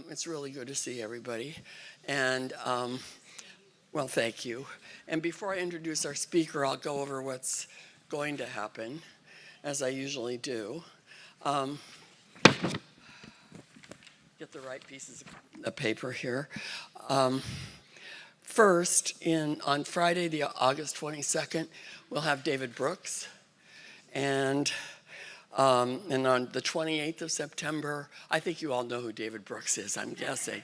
It's really good to see everybody. And, well, thank you. And before I introduce our speaker, I'll go over what's going to happen, as I usually do. Get the right pieces of paper here. First, on Friday, August 22nd, we'll have David Brooks. And on the 28th of September, I think you all know who David Brooks is, I'm guessing.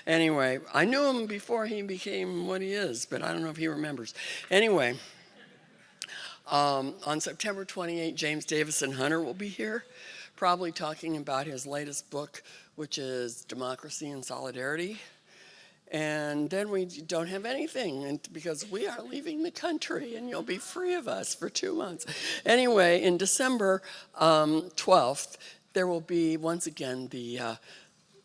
Anyway, I knew him before he became what he is, but I don't know if he remembers. Anyway, on September 28th, James Davison Hunter will be here, probably talking about his latest book, which is Democracy and Solidarity. And then we don't have anything because we are leaving the country and you'll be free of us for 2 months. Anyway, in December 12th, there will be, once again, the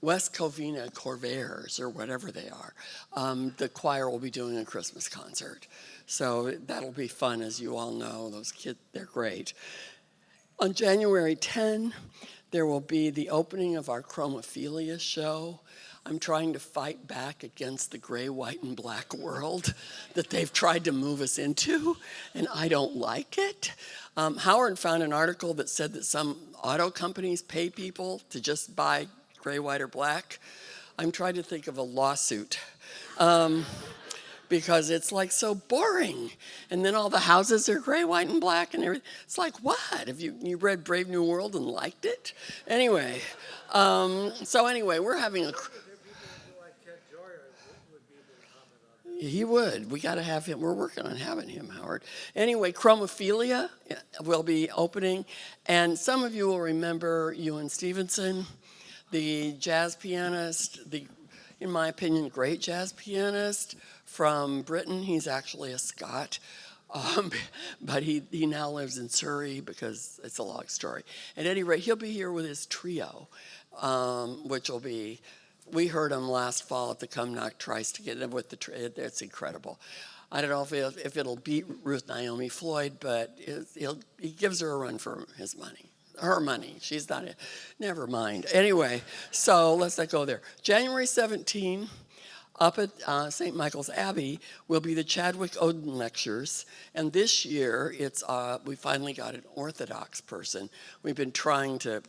West Covina Corvairs, or whatever they are. The choir will be doing a Christmas concert. So that'll be fun, as you all know. Those kids, they're great. On January 10, there will be the opening of our Chromophilia show. I'm trying to fight back against the gray, white, and black world that they've tried to move us into, and I don't like it. Howard found an article that said that some auto companies pay people to just buy gray, white, or black. I'm trying to think of a lawsuit because it's like so boring. And then all the houses are gray, white, and black and everything. It's like, what? Have you read Brave New World and liked it? Anyway, we're having a... He would. We got to have him. We're working on having him, Howard. Anyway, Chromophilia will be opening. And some of you will remember Ewan Stevenson, the jazz pianist, in my opinion, great jazz pianist from Britain. He's actually a Scot. But he now lives in Surrey because it's a long story. At any rate, he'll be here with his trio, which will be... We heard him last fall at the Come Knock Trice to get him with the trio. It's incredible. I don't know if it'll beat Ruth Naomi Floyd, but he gives her a run for his money. Her money. She's not it. Never mind. Anyway, so let's not go there. January 17, up at St. Michael's Abbey, will be the Chadwick Odin Lectures. And this year, we finally got an Orthodox person. We've been trying to...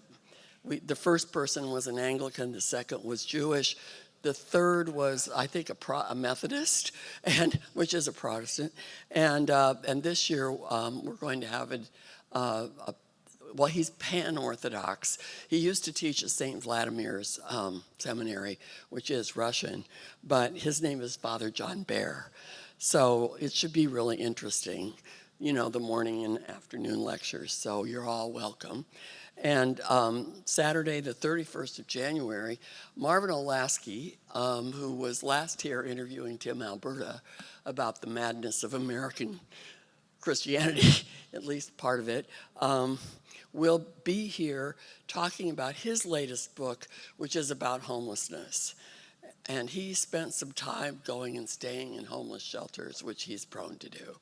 the first person was an Anglican, the second was Jewish, the third was, I think, a Methodist, which is a Protestant. And this year we're going to have well, he's pan-Orthodox. He used to teach at St. Vladimir's seminary, which is Russian, but his name is Father John Baer. So it should be really interesting, the morning and afternoon lectures. So you're all welcome. And Saturday, the 31st of January, Marvin Olasky, who was last here interviewing Tim Alberta about the madness of American Christianity, at least part of it, will be here talking about his latest book, which is about homelessness. And he spent some time going and staying in homeless shelters, which he's prone to do.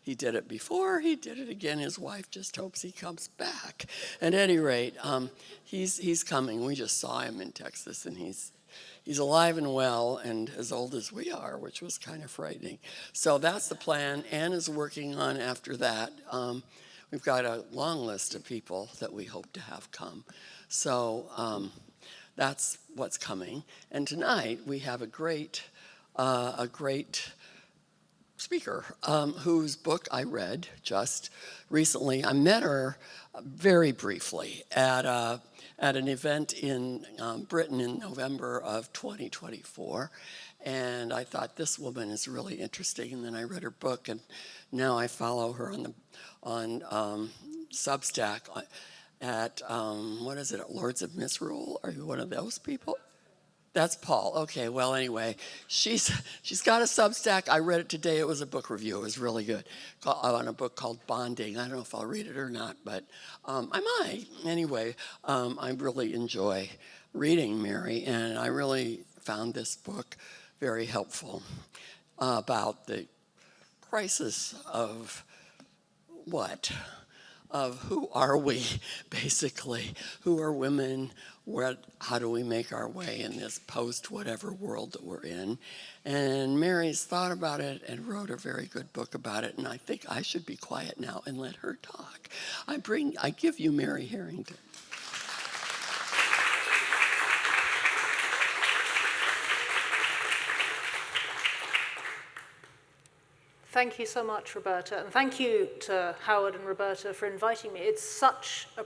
He did it before, he did it again. His wife just hopes he comes back. At any rate, he's coming. We just saw him in Texas, and he's alive and well and as old as we are, which was kind of frightening. So that's the plan. Ann is working on after that. We've got a long list of people that we hope to have come. So that's what's coming. And tonight we have a great speaker whose book I read just recently. I met her very briefly at an event in Britain in November of 2024. And I thought, this woman is really interesting. And then I read her book, and now I follow her on Substack at, what is it, Lords of Misrule? Are you one of those people? That's Paul. Okay, well, anyway, she's got a Substack. I read it today. It was a book review. It was really good on a book called Bonding. I don't know if I'll read it or not, but I might. Anyway, I really enjoy reading Mary, and I really found this book very helpful about the crisis of what? of who are we, basically. Who are women? How do we make our way in this post-whatever world that we're in? And Mary's thought about it and wrote a very good book about it, and I think I should be quiet now and let her talk. I give you Mary Harrington. Thank you so much, Roberta, and thank you to Howard and Roberta for inviting me. It's such a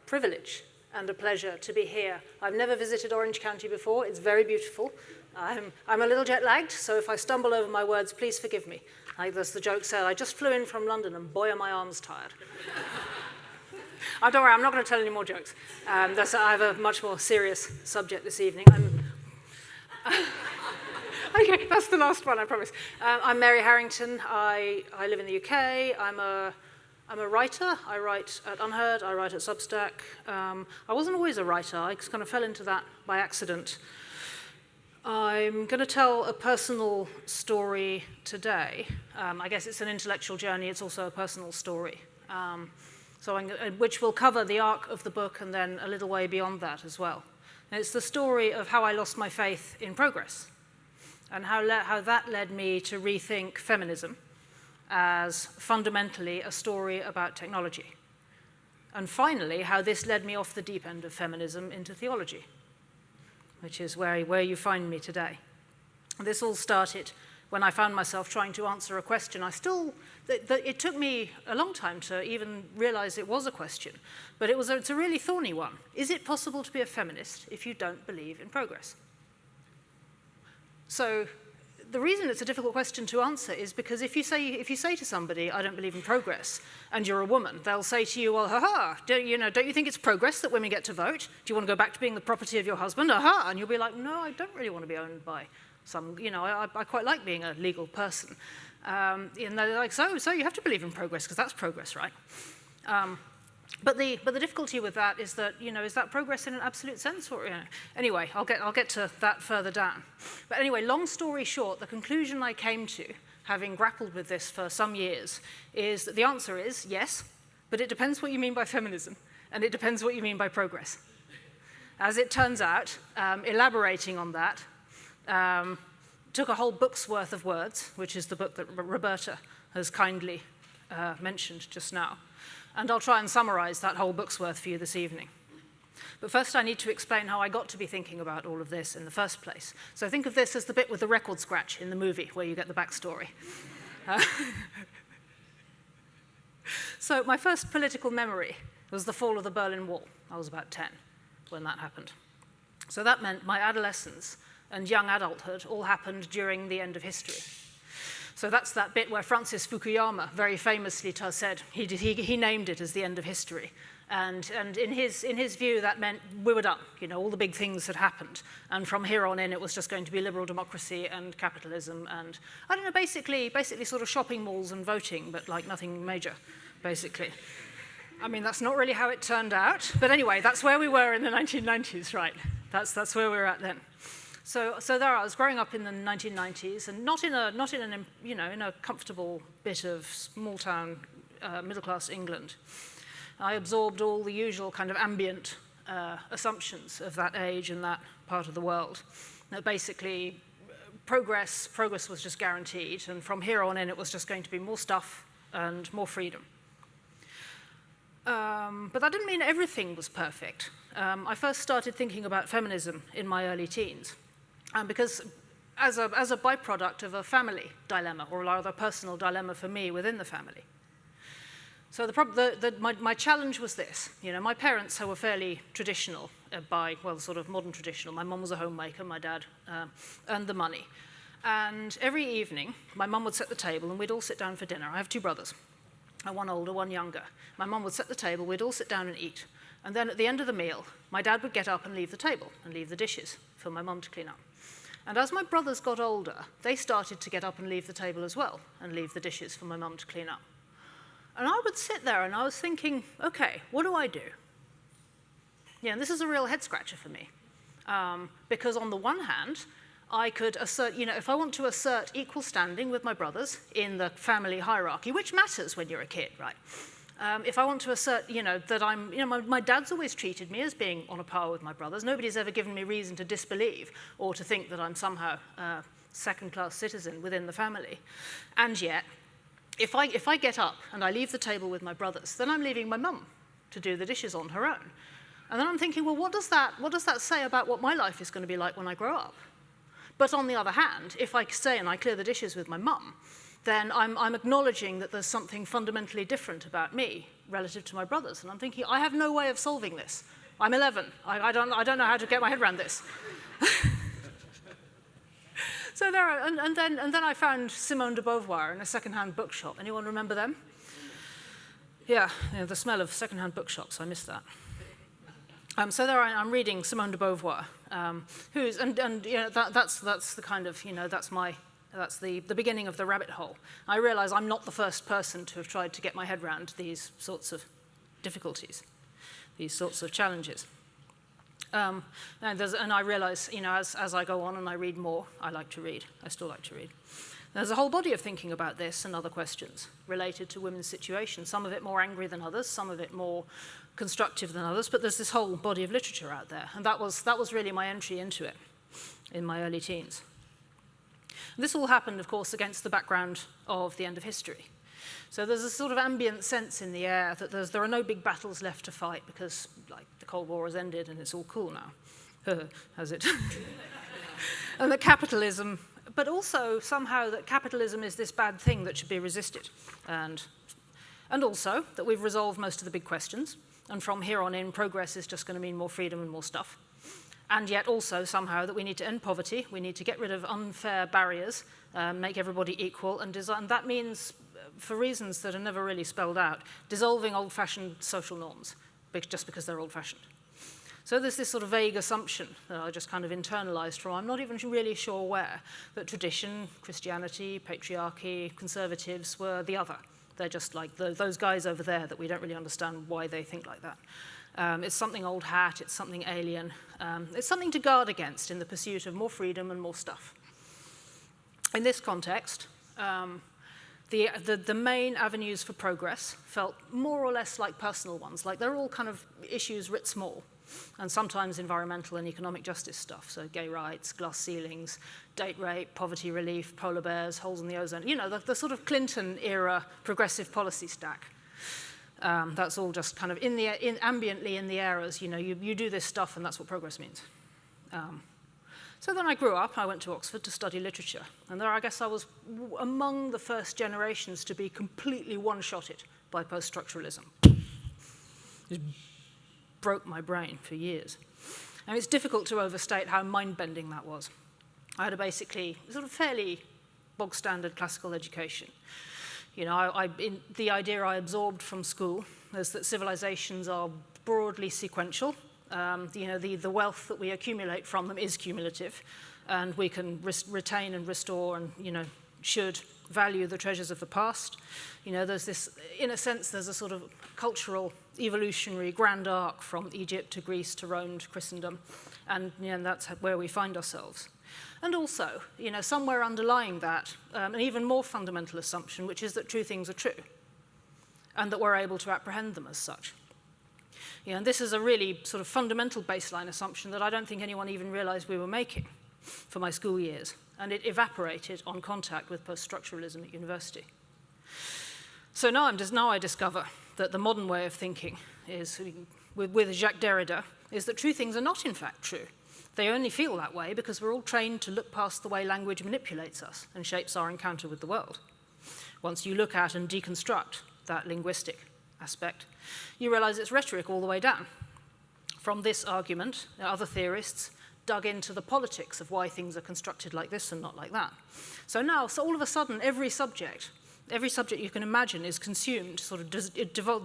privilege and a pleasure to be here. I've never visited Orange County before. It's very beautiful. I'm a little jet-lagged, so if I stumble over my words, please forgive me. Like as the joke said, I just flew in from London, and boy, are my arms tired. Don't worry, I'm not going to tell any more jokes. I have a much more serious subject this evening. Okay, that's the last one, I promise. I'm Mary Harrington. I live in the UK. I'm a writer. I write at Unheard. I write at Substack. I wasn't always a writer. I just kind of fell into that by accident. I'm going to tell a personal story today. I guess it's an intellectual journey. It's also a personal story. Which will cover the arc of the book and then a little way beyond that as well. And it's the story of how I lost my faith in progress, and how that led me to rethink feminism as fundamentally a story about technology. And finally, how this led me off the deep end of feminism into theology, which is where you find me today. This all started when I found myself trying to answer a question. It took me a long time to even realize it was a question, but it's a really thorny one. Is it possible to be a feminist if you don't believe in progress? So the reason it's a difficult question to answer is because if you say to somebody, I don't believe in progress, and you're a woman, they'll say to you, well, don't you think it's progress that women get to vote? Do you want to go back to being the property of your husband? And you'll be like, no, I don't really want to be owned by some, I quite like being a legal person. And they're like, so you have to believe in progress, because that's progress, right? But the difficulty with that is that, is that progress in an absolute sense? Or, Anyway, I'll get to that further down. But anyway, long story short, the conclusion I came to, having grappled with this for some years, is that the answer is yes, but it depends what you mean by feminism, and it depends what you mean by progress. As it turns out, elaborating on that, took a whole book's worth of words, which is the book that Roberta has kindly mentioned just now. And I'll try and summarize that whole book's worth for you this evening. But first I need to explain how I got to be thinking about all of this in the first place. So think of this as the bit with the record scratch in the movie where you get the backstory. So my first political memory was the fall of the Berlin Wall. I was about 10 when that happened. So that meant my adolescence and young adulthood all happened during the end of history. So that's that bit where Francis Fukuyama very famously said, he named it as the end of history. And in his view, that meant we were done. All the big things had happened. And from here on in, it was just going to be liberal democracy and capitalism and, I don't know, basically sort of shopping malls and voting, but like nothing major, basically. I mean, that's not really how it turned out. But anyway, that's where we were in the 1990s, right? That's where we were at then. So there I was growing up in the 1990s, and not in a comfortable bit of small town middle class England. I absorbed all the usual kind of ambient assumptions of that age and that part of the world. That basically progress was just guaranteed, and from here on in it was just going to be more stuff and more freedom. But that didn't mean everything was perfect. I first started thinking about feminism in my early teens. Because as a byproduct of a family dilemma, or rather a personal dilemma for me within the family. So my challenge was this. My parents were fairly traditional, sort of modern traditional. My mum was a homemaker, my dad earned the money. And every evening, my mum would set the table and we'd all sit down for dinner. I have two brothers, one older, one younger. My mum would set the table, we'd all sit down and eat. And then at the end of the meal, my dad would get up and leave the table and leave the dishes for my mum to clean up. And as my brothers got older, they started to get up and leave the table as well and leave the dishes for my mum to clean up. And I would sit there and I was thinking, okay, what do I do? And this is a real head-scratcher for me. Because on the one hand, I could assert, if I want to assert equal standing with my brothers in the family hierarchy, which matters when you're a kid, right? if I want to assert, that I'm, my dad's always treated me as being on a par with my brothers. Nobody's ever given me reason to disbelieve or to think that I'm somehow a second-class citizen within the family. And yet, if I get up and I leave the table with my brothers, then I'm leaving my mum to do the dishes on her own. And then I'm thinking, well, what does that say about what my life is going to be like when I grow up? But on the other hand, if I stay and I clear the dishes with my mum, then I'm acknowledging that there's something fundamentally different about me relative to my brothers. And I'm thinking, I have no way of solving this. I'm 11. I don't know how to get my head around this. So there are, and then I found Simone de Beauvoir in a second-hand bookshop. Anyone remember them? Yeah, the smell of second-hand bookshops, I missed that. So there I'm reading Simone de Beauvoir, who's, that's the kind of, that's the beginning of the rabbit hole. I realize I'm not the first person to have tried to get my head around these sorts of difficulties, these sorts of challenges. And I realize, as I go on and I read more, I like to read. I still like to read. There's a whole body of thinking about this and other questions related to women's situation, some of it more angry than others, some of it more constructive than others, but there's this whole body of literature out there. And that was really my entry into it in my early teens. This all happened, of course, against the background of the end of history. So there's a sort of ambient sense in the air that there are no big battles left to fight because, like, the Cold War has ended and it's all cool now. Has it? And that capitalism, but also somehow that capitalism is this bad thing that should be resisted. And also that we've resolved most of the big questions. And from here on in, progress is just going to mean more freedom and more stuff. And yet also somehow that we need to end poverty, we need to get rid of unfair barriers, make everybody equal, and that means, for reasons that are never really spelled out, dissolving old-fashioned social norms, just because they're old-fashioned. So there's this sort of vague assumption that I just kind of internalized from, I'm not even really sure where, that tradition, Christianity, patriarchy, conservatives were the other. They're just like those guys over there that we don't really understand why they think like that. It's something old hat, it's something alien. It's something to guard against in the pursuit of more freedom and more stuff. In this context, the main avenues for progress felt more or less like personal ones, like they're all kind of issues writ small, and sometimes environmental and economic justice stuff, so gay rights, glass ceilings, date rape, poverty relief, polar bears, holes in the ozone, the sort of Clinton-era progressive policy stack. That's all just kind of ambiently in the air as, you do this stuff and that's what progress means. So then I grew up, I went to Oxford to study literature, and there I guess I was among the first generations to be completely one-shotted by post-structuralism. It broke my brain for years. And it's difficult to overstate how mind-bending that was. I had a basically sort of fairly bog-standard classical education. The idea I absorbed from school is that civilizations are broadly sequential. The wealth that we accumulate from them is cumulative, and we can retain and restore and, should value the treasures of the past. There's this, in a sense, there's a sort of cultural evolutionary grand arc from Egypt to Greece to Rome to Christendom, and that's where we find ourselves. And also, somewhere underlying that, an even more fundamental assumption, which is that true things are true, and that we're able to apprehend them as such. And this is a really sort of fundamental baseline assumption that I don't think anyone even realized we were making for my school years, and it evaporated on contact with post-structuralism at university. So now I discover that the modern way of thinking is, with Jacques Derrida, is that true things are not in fact true. They only feel that way because we're all trained to look past the way language manipulates us and shapes our encounter with the world. Once you look at and deconstruct that linguistic aspect, you realize it's rhetoric all the way down. From this argument, other theorists dug into the politics of why things are constructed like this and not like that. So all of a sudden, every subject you can imagine is consumed, sort of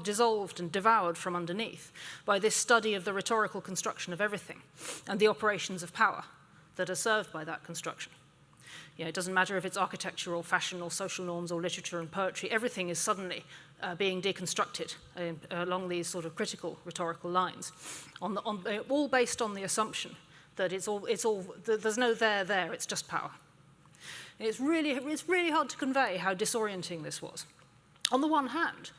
dissolved and devoured from underneath by this study of the rhetorical construction of everything and the operations of power that are served by that construction. It doesn't matter if it's architecture or fashion or social norms or literature and poetry, everything is suddenly being deconstructed along these sort of critical rhetorical lines, all based on the assumption that there's no there, it's just power. It's really hard to convey how disorienting this was. On the one hand,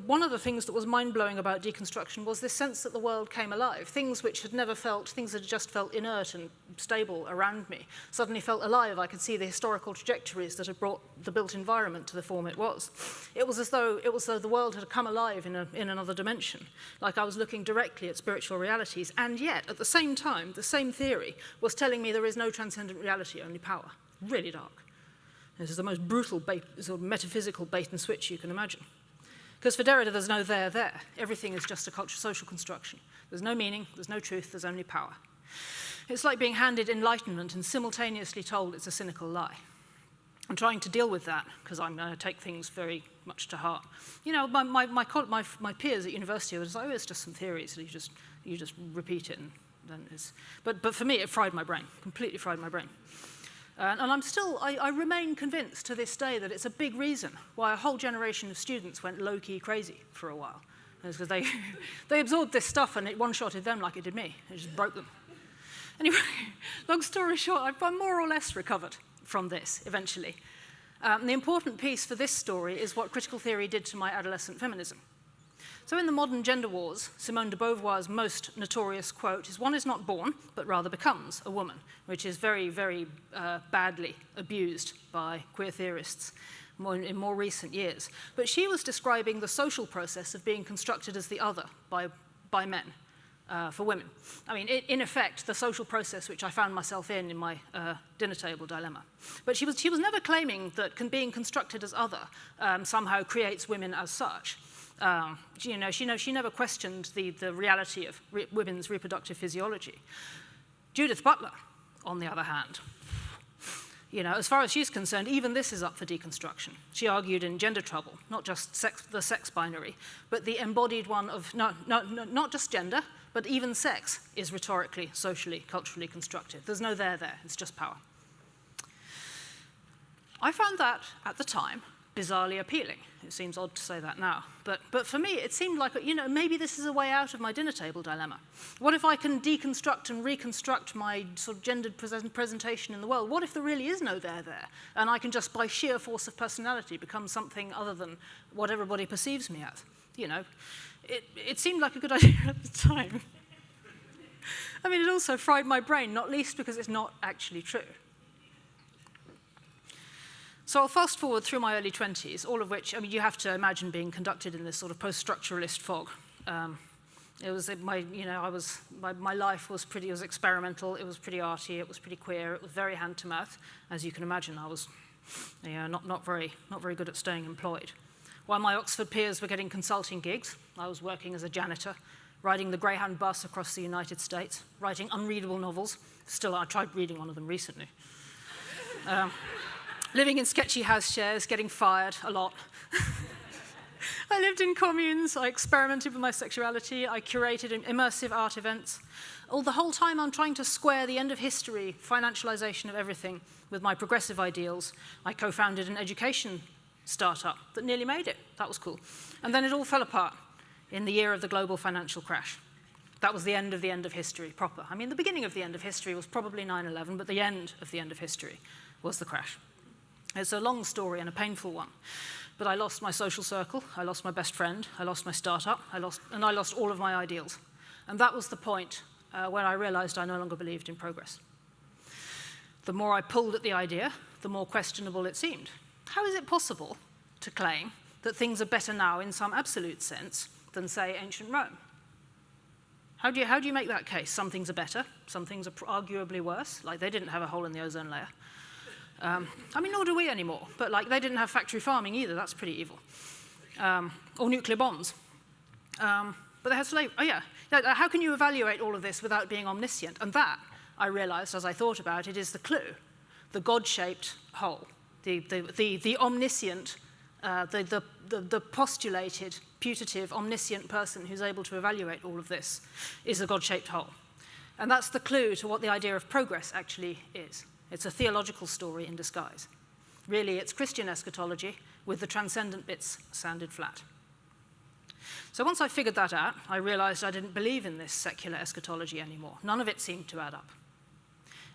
one of the things that was mind-blowing about deconstruction was this sense that the world came alive. Things which had never felt, things that had just felt inert and stable around me, suddenly felt alive. I could see the historical trajectories that had brought the built environment to the form it was. It was as though the world had come alive in another dimension, like I was looking directly at spiritual realities, and yet, at the same time, the same theory was telling me there is no transcendent reality, only power. Really dark. This is the most brutal sort of metaphysical bait and switch you can imagine. Because for Derrida, there's no there. Everything is just a social construction. There's no meaning, there's no truth, there's only power. It's like being handed enlightenment and simultaneously told it's a cynical lie. I'm trying to deal with that because I'm going to take things very much to heart. You know, my peers at university were just like, oh, it's just some theories, so you just repeat it. And then it's, but for me, it fried my brain, completely fried my brain. And I remain convinced to this day that it's a big reason why a whole generation of students went low-key crazy for a while. It's because they absorbed this stuff and it one-shotted them like it did me. It just broke them. Anyway, long story short, I've more or less recovered from this eventually. The important piece for this story is what critical theory did to my adolescent feminism. So in the modern gender wars, Simone de Beauvoir's most notorious quote is, "One is not born, but rather becomes a woman," which is very, very badly abused by queer theorists in more recent years. But she was describing the social process of being constructed as the other by men for women. I mean, in effect, the social process which I found myself in my dinner table dilemma. But she was never claiming that being constructed as other somehow creates women as such. She never questioned the reality of women's reproductive physiology. Judith Butler, on the other hand, as far as she's concerned, even this is up for deconstruction. She argued in Gender Trouble, not just the sex binary, but the embodied one of not just gender, but even sex is rhetorically, socially, culturally constructed. There's no there, it's just power. I found that, at the time, bizarrely appealing. It seems odd to say that now. But for me, it seemed like, maybe this is a way out of my dinner table dilemma. What if I can deconstruct and reconstruct my sort of gendered presentation in the world? What if there really is no there, and I can just, by sheer force of personality, become something other than what everybody perceives me as? It seemed like a good idea at the time. I mean, it also fried my brain, not least because it's not actually true. So I'll fast forward through my early 20s, all of which, you have to imagine being conducted in this sort of post-structuralist fog. My life was experimental, it was pretty arty, it was pretty queer, it was very hand-to-mouth. As you can imagine, I was not very good at staying employed. While my Oxford peers were getting consulting gigs, I was working as a janitor, riding the Greyhound bus across the United States, writing unreadable novels. Still, I tried reading one of them recently. Living in sketchy house shares, getting fired a lot. I lived in communes, I experimented with my sexuality, I curated immersive art events. The whole time I'm trying to square the end of history, financialization of everything, with my progressive ideals. I co-founded an education startup that nearly made it. That was cool. And then it all fell apart in the year of the global financial crash. That was the end of history, proper. I mean, the beginning of the end of history was probably 9/11, but the end of the end of history was the crash. It's a long story and a painful one, but I lost my social circle, I lost my best friend, I lost my startup, I lost all of my ideals. And that was the point where I realized I no longer believed in progress. The more I pulled at the idea, the more questionable it seemed. How is it possible to claim that things are better now in some absolute sense than, say, ancient Rome? How do you make that case? Some things are better, some things are arguably worse, like they didn't have a hole in the ozone layer. Nor do we anymore, but they didn't have factory farming either, that's pretty evil. Or nuclear bombs. But they had slavery. Oh yeah, how can you evaluate all of this without being omniscient? And that, I realized as I thought about it, is the clue, the God-shaped hole, the omniscient, the postulated, putative, omniscient person who's able to evaluate all of this is a God-shaped hole. And that's the clue to what the idea of progress actually is. It's a theological story in disguise. Really, it's Christian eschatology with the transcendent bits sanded flat. So once I figured that out, I realized I didn't believe in this secular eschatology anymore. None of it seemed to add up.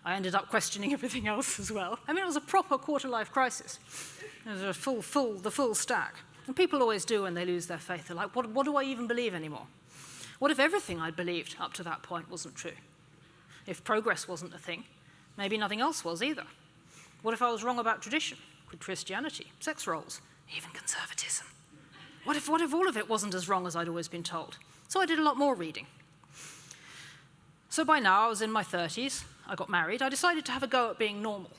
I ended up questioning everything else as well. I mean, it was a proper quarter-life crisis. It was the full stack. And people always do when they lose their faith. They're like, what do I even believe anymore? What if everything I'd believed up to that point wasn't true? If progress wasn't a thing, maybe nothing else was either. What if I was wrong about tradition, Christianity, sex roles, even conservatism? What if all of it wasn't as wrong as I'd always been told? So I did a lot more reading. So by now, I was in my 30s. I got married. I decided to have a go at being normal.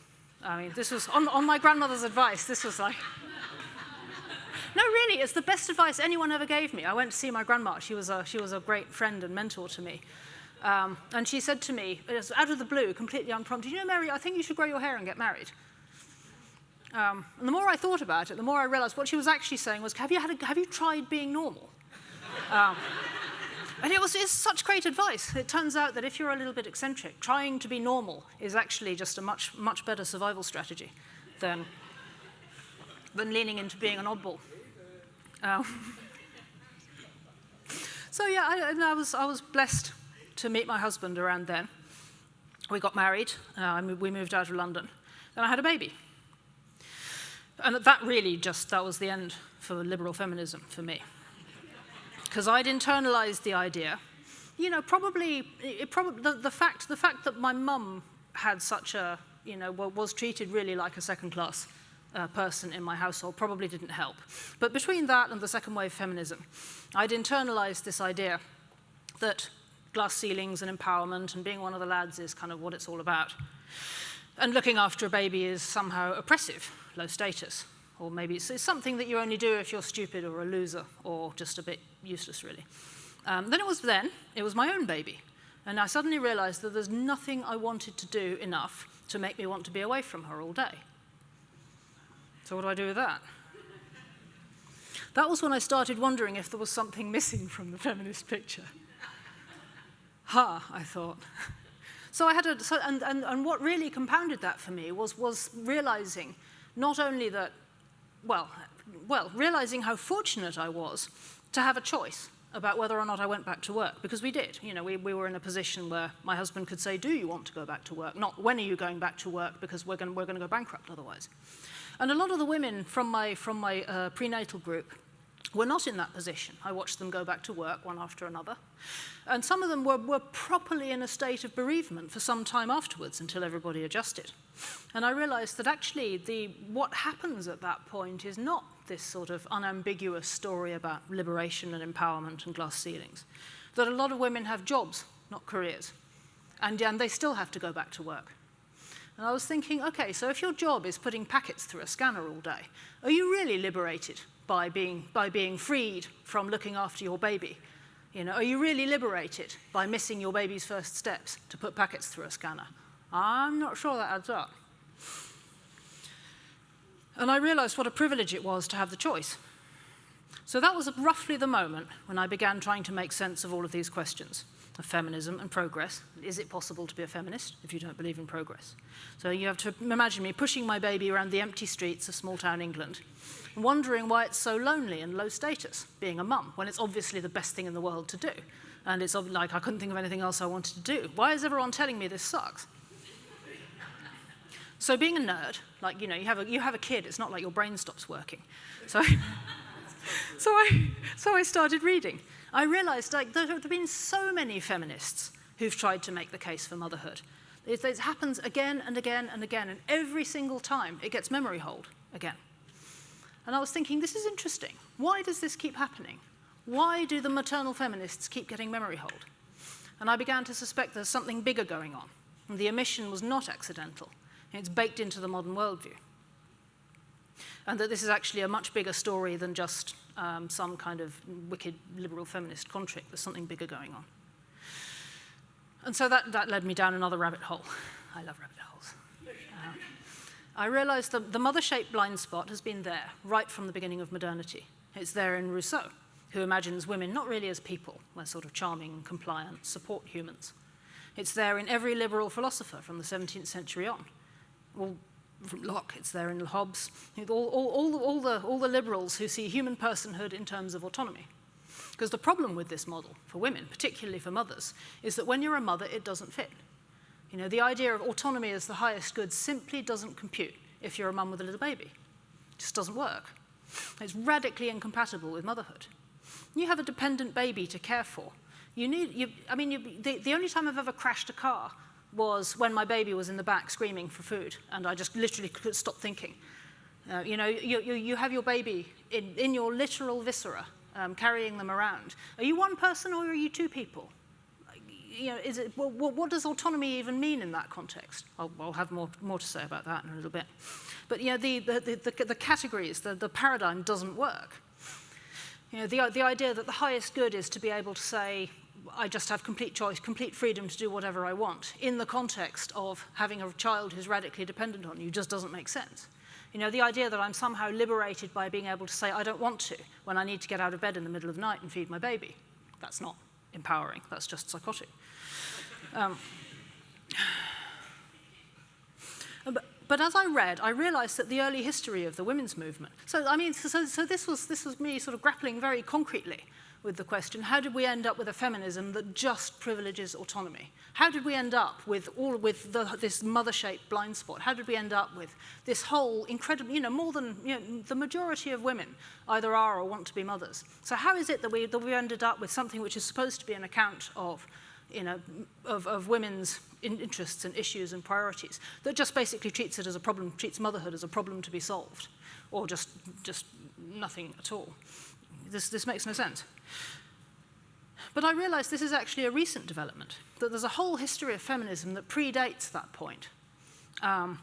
I mean, this was on my grandmother's advice. This was like... No, really, it's the best advice anyone ever gave me. I went to see my grandma. She was a great friend and mentor to me. And she said to me, out of the blue, completely unprompted, you know, Mary, I think you should grow your hair and get married. And the more I thought about it, the more I realized what she was actually saying was, have you tried being normal? And it's such great advice. It turns out that if you're a little bit eccentric, trying to be normal is actually just a much better survival strategy than leaning into being an oddball. So yeah, I was blessed to meet my husband around then. We got married. We moved out of London. Then I had a baby. And that was the end for liberal feminism for me. Because I'd internalized the idea, you know, the fact that my mum had such a, you know, was treated really like a second-class person in my household probably didn't help. But between that and the second wave feminism, I'd internalized this idea that glass ceilings and empowerment and being one of the lads is kind of what it's all about. And looking after a baby is somehow oppressive, low status. Or maybe it's something that you only do if you're stupid or a loser or just a bit useless, really. Then it was my own baby. And I suddenly realized that there's nothing I wanted to do enough to make me want to be away from her all day. So what do I do with that? That was when I started wondering if there was something missing from the feminist picture. I thought. So I had and what really compounded that for me was realizing not only that, realizing how fortunate I was to have a choice about whether or not I went back to work, because we did. You know, we were in a position where my husband could say, do you want to go back to work? Not when are you going back to work, because we're going to go bankrupt otherwise. And a lot of the women from my prenatal group were not in that position. I watched them go back to work one after another. And some of them were properly in a state of bereavement for some time afterwards until everybody adjusted. And I realized that actually what happens at that point is not this sort of unambiguous story about liberation and empowerment and glass ceilings. That a lot of women have jobs, not careers. And they still have to go back to work. And I was thinking, okay, so if your job is putting packets through a scanner all day, are you really liberated by being freed from looking after your baby? You know, are you really liberated by missing your baby's first steps to put packets through a scanner? I'm not sure that adds up. And I realized what a privilege it was to have the choice. So that was roughly the moment when I began trying to make sense of all of these questions of feminism and progress. Is it possible to be a feminist if you don't believe in progress? So you have to imagine me pushing my baby around the empty streets of small-town England, wondering why it's so lonely and low status, being a mum, when it's obviously the best thing in the world to do. And it's like I couldn't think of anything else I wanted to do. Why is everyone telling me this sucks? So being a nerd, like, you know, you have a kid, it's not like your brain stops working. So I started reading. I realized like there have been so many feminists who've tried to make the case for motherhood. It happens again and again and again, and every single time it gets memory hold again. And I was thinking, this is interesting. Why does this keep happening? Why do the maternal feminists keep getting memory hold? And I began to suspect there's something bigger going on. And the omission was not accidental. It's baked into the modern worldview. And that this is actually a much bigger story than just some kind of wicked liberal feminist contrick. There's something bigger going on. And so that led me down another rabbit hole. I love rabbit holes. I realized that the mother-shaped blind spot has been there right from the beginning of modernity. It's there in Rousseau, who imagines women not really as people, they're sort of charming, compliant, support humans. It's there in every liberal philosopher from the 17th century on. Well, from Locke, it's there in Hobbes, all the liberals who see human personhood in terms of autonomy. Because the problem with this model for women, particularly for mothers, is that when you're a mother, it doesn't fit. You know, the idea of autonomy as the highest good simply doesn't compute if you're a mum with a little baby. It just doesn't work. It's radically incompatible with motherhood. You have a dependent baby to care for. The only time I've ever crashed a car was when my baby was in the back screaming for food, and I just literally couldn't stop thinking. You have your baby in your literal viscera, carrying them around. Are you one person or are you two people? You know, what does autonomy even mean in that context? I'll have more to say about that in a little bit. But you know, the categories, the paradigm doesn't work. You know, the idea that the highest good is to be able to say, I just have complete choice, complete freedom to do whatever I want, in the context of having a child who's radically dependent on you, just doesn't make sense. You know, the idea that I'm somehow liberated by being able to say I don't want to when I need to get out of bed in the middle of the night and feed my baby, that's not empowering, that's just psychotic. But as I read, I realized that the early history of the women's movement, so this was me sort of grappling very concretely with the question, how did we end up with a feminism that just privileges autonomy? How did we end up with this mother-shaped blind spot? How did we end up with this whole incredible, more than, the majority of women either are or want to be mothers. So how is it that we ended up with something which is supposed to be an account of women's interests and issues and priorities that just basically treats it as a problem, treats motherhood as a problem to be solved, or just nothing at all? This makes no sense. But I realize this is actually a recent development, that there's a whole history of feminism that predates that point. And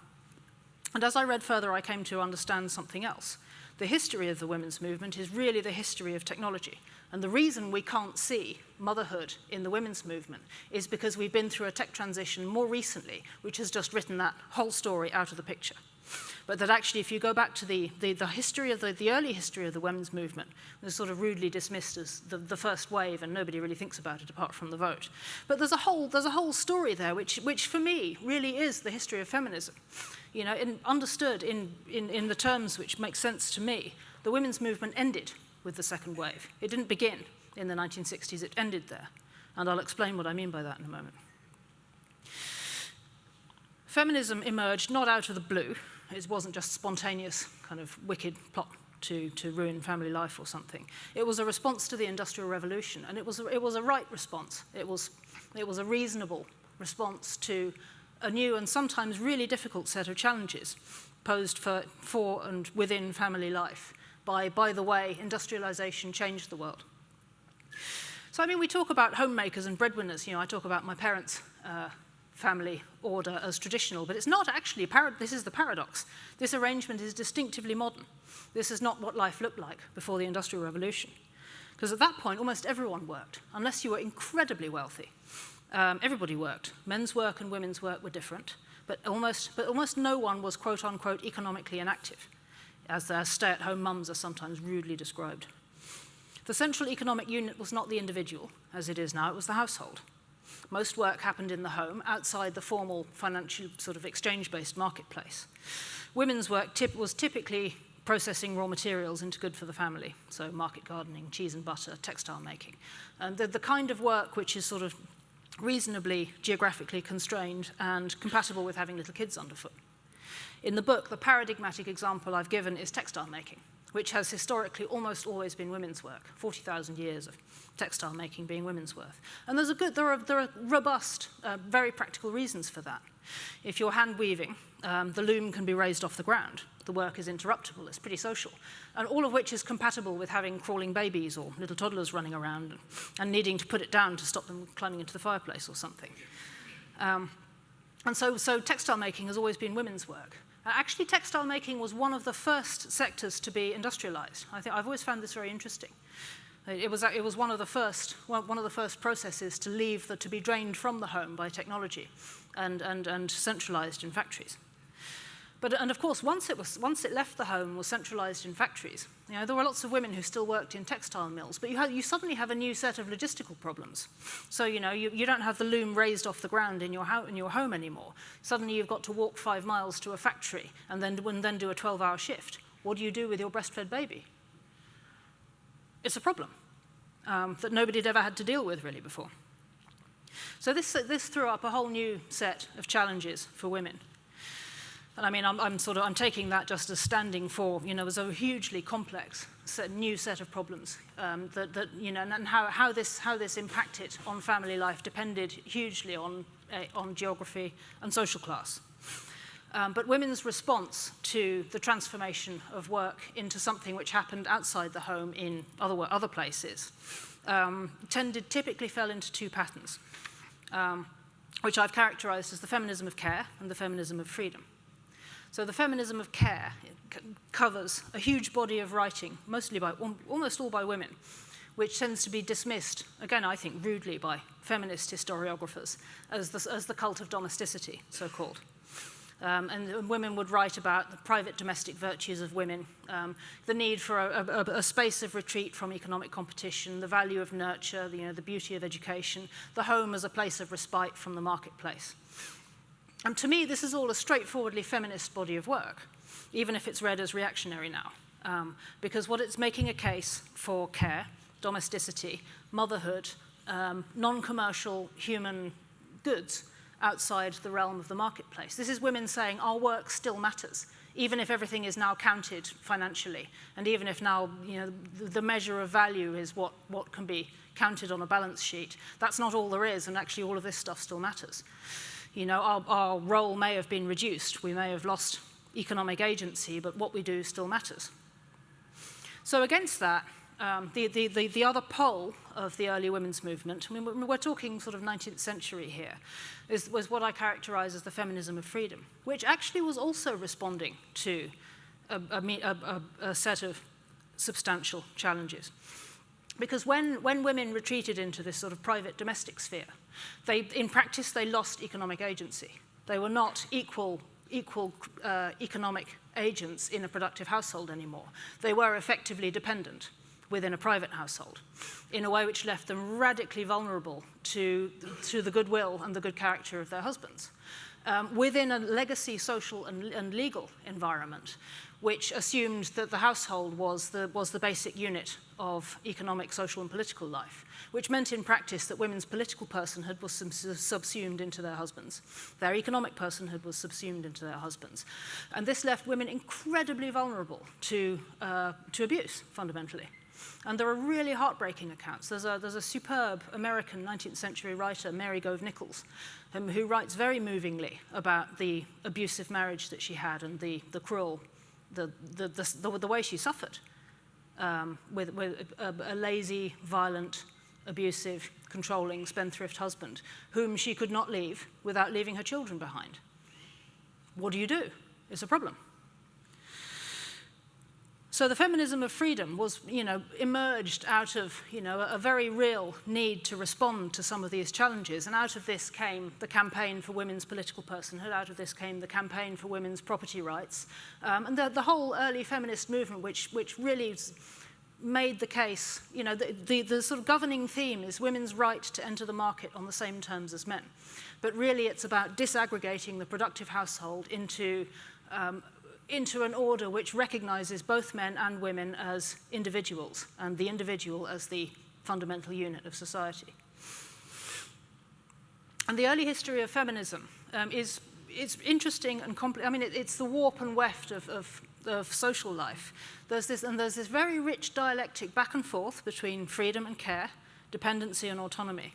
as I read further, I came to understand something else. The history of the women's movement is really the history of technology. And the reason we can't see motherhood in the women's movement is because we've been through a tech transition more recently, which has just written that whole story out of the picture. But that actually, if you go back to the history of the early history of the women's movement, it was sort of rudely dismissed as the first wave, and nobody really thinks about it apart from the vote. But there's a whole story there, which for me really is the history of feminism. You know, understood in the terms which make sense to me, the women's movement ended with the second wave. It didn't begin in the 1960s, it ended there. And I'll explain what I mean by that in a moment. Feminism emerged not out of the blue. It wasn't just spontaneous, kind of wicked plot to ruin family life or something. It was a response to the Industrial Revolution, and it was a right response. It was a reasonable response to a new and sometimes really difficult set of challenges posed for and within family life by the way industrialization changed the world. So, I mean, we talk about homemakers and breadwinners. You know, I talk about my parents' family order as traditional, but it's not actually, this is the paradox. This arrangement is distinctively modern. This is not what life looked like before the Industrial Revolution. Because at that point, almost everyone worked, unless you were incredibly wealthy. Everybody worked. Men's work and women's work were different, but almost no one was quote-unquote economically inactive, as their stay-at-home mums are sometimes rudely described. The central economic unit was not the individual, as it is now, it was the household. Most work happened in the home, outside the formal financial sort of exchange-based marketplace. Women's work was typically processing raw materials into good for the family, so market gardening, cheese and butter, textile making. And the kind of work which is sort of reasonably geographically constrained and compatible with having little kids underfoot. In the book, the paradigmatic example I've given is textile making, which has historically almost always been women's work, 40,000 years of textile making being women's work. And there are robust, very practical reasons for that. If you're hand weaving, the loom can be raised off the ground. The work is interruptible, it's pretty social. And all of which is compatible with having crawling babies or little toddlers running around and needing to put it down to stop them climbing into the fireplace or something. And so textile making has always been women's work. Actually, textile making was one of the first sectors to be industrialized. I've always found this very interesting. It was one of the first processes to be drained from the home by technology and centralized in factories. And of course, once it left the home and was centralized in factories, you know, there were lots of women who still worked in textile mills, but you suddenly have a new set of logistical problems. So, you know, you don't have the loom raised off the ground in your home anymore. Suddenly you've got to walk 5 miles to a factory and then do a 12-hour shift. What do you do with your breastfed baby? It's a problem that nobody had ever had to deal with really before. So this threw up a whole new set of challenges for women. And I mean, I'm taking that just as standing for, it was a hugely complex new set of problems and how this impacted on family life depended hugely on geography and social class. But women's response to the transformation of work into something which happened outside the home in other places typically fell into two patterns, which I've characterized as the feminism of care and the feminism of freedom. So the feminism of care covers a huge body of writing, almost all by women, which tends to be dismissed, again, I think, rudely by feminist historiographers as the cult of domesticity, so-called. And women would write about the private domestic virtues of women, the need for a space of retreat from economic competition, the value of nurture, the beauty of education, the home as a place of respite from the marketplace. And to me, this is all a straightforwardly feminist body of work, even if it's read as reactionary now, because what it's making a case for care, domesticity, motherhood, non-commercial human goods outside the realm of the marketplace. This is women saying our work still matters, even if everything is now counted financially, and even if now the measure of value is what can be counted on a balance sheet. That's not all there is, and actually all of this stuff still matters. Our role may have been reduced, we may have lost economic agency, but what we do still matters. So against that, the other pole of the early women's movement, I mean, we're talking sort of 19th century here, was what I characterize as the feminism of freedom, which actually was also responding to a set of substantial challenges. Because when women retreated into this sort of private domestic sphere, in practice, they lost economic agency. They were not equal economic agents in a productive household anymore. They were effectively dependent within a private household in a way which left them radically vulnerable to the goodwill and the good character of their husbands. Within a legacy social and legal environment, which assumed that the household was the basic unit of economic, social, and political life, which meant in practice that women's political personhood was subsumed into their husbands. Their economic personhood was subsumed into their husbands. And this left women incredibly vulnerable to abuse, fundamentally. And there are really heartbreaking accounts. There's a superb American 19th century writer, Mary Gove Nichols, who writes very movingly about the abusive marriage that she had and the cruel, the way she suffered with a lazy, violent, abusive, controlling, spendthrift husband, whom she could not leave without leaving her children behind. What do you do? It's a problem. So the feminism of freedom was, emerged out of, a very real need to respond to some of these challenges. And out of this came the campaign for women's political personhood. Out of this came the campaign for women's property rights. And the whole early feminist movement, which really made the case, the sort of governing theme is women's right to enter the market on the same terms as men. But really it's about disaggregating the productive household into an order which recognizes both men and women as individuals, and the individual as the fundamental unit of society. And the early history of feminism is interesting and complex. I mean, it's the warp and weft of social life. There's this very rich dialectic back and forth between freedom and care, dependency and autonomy,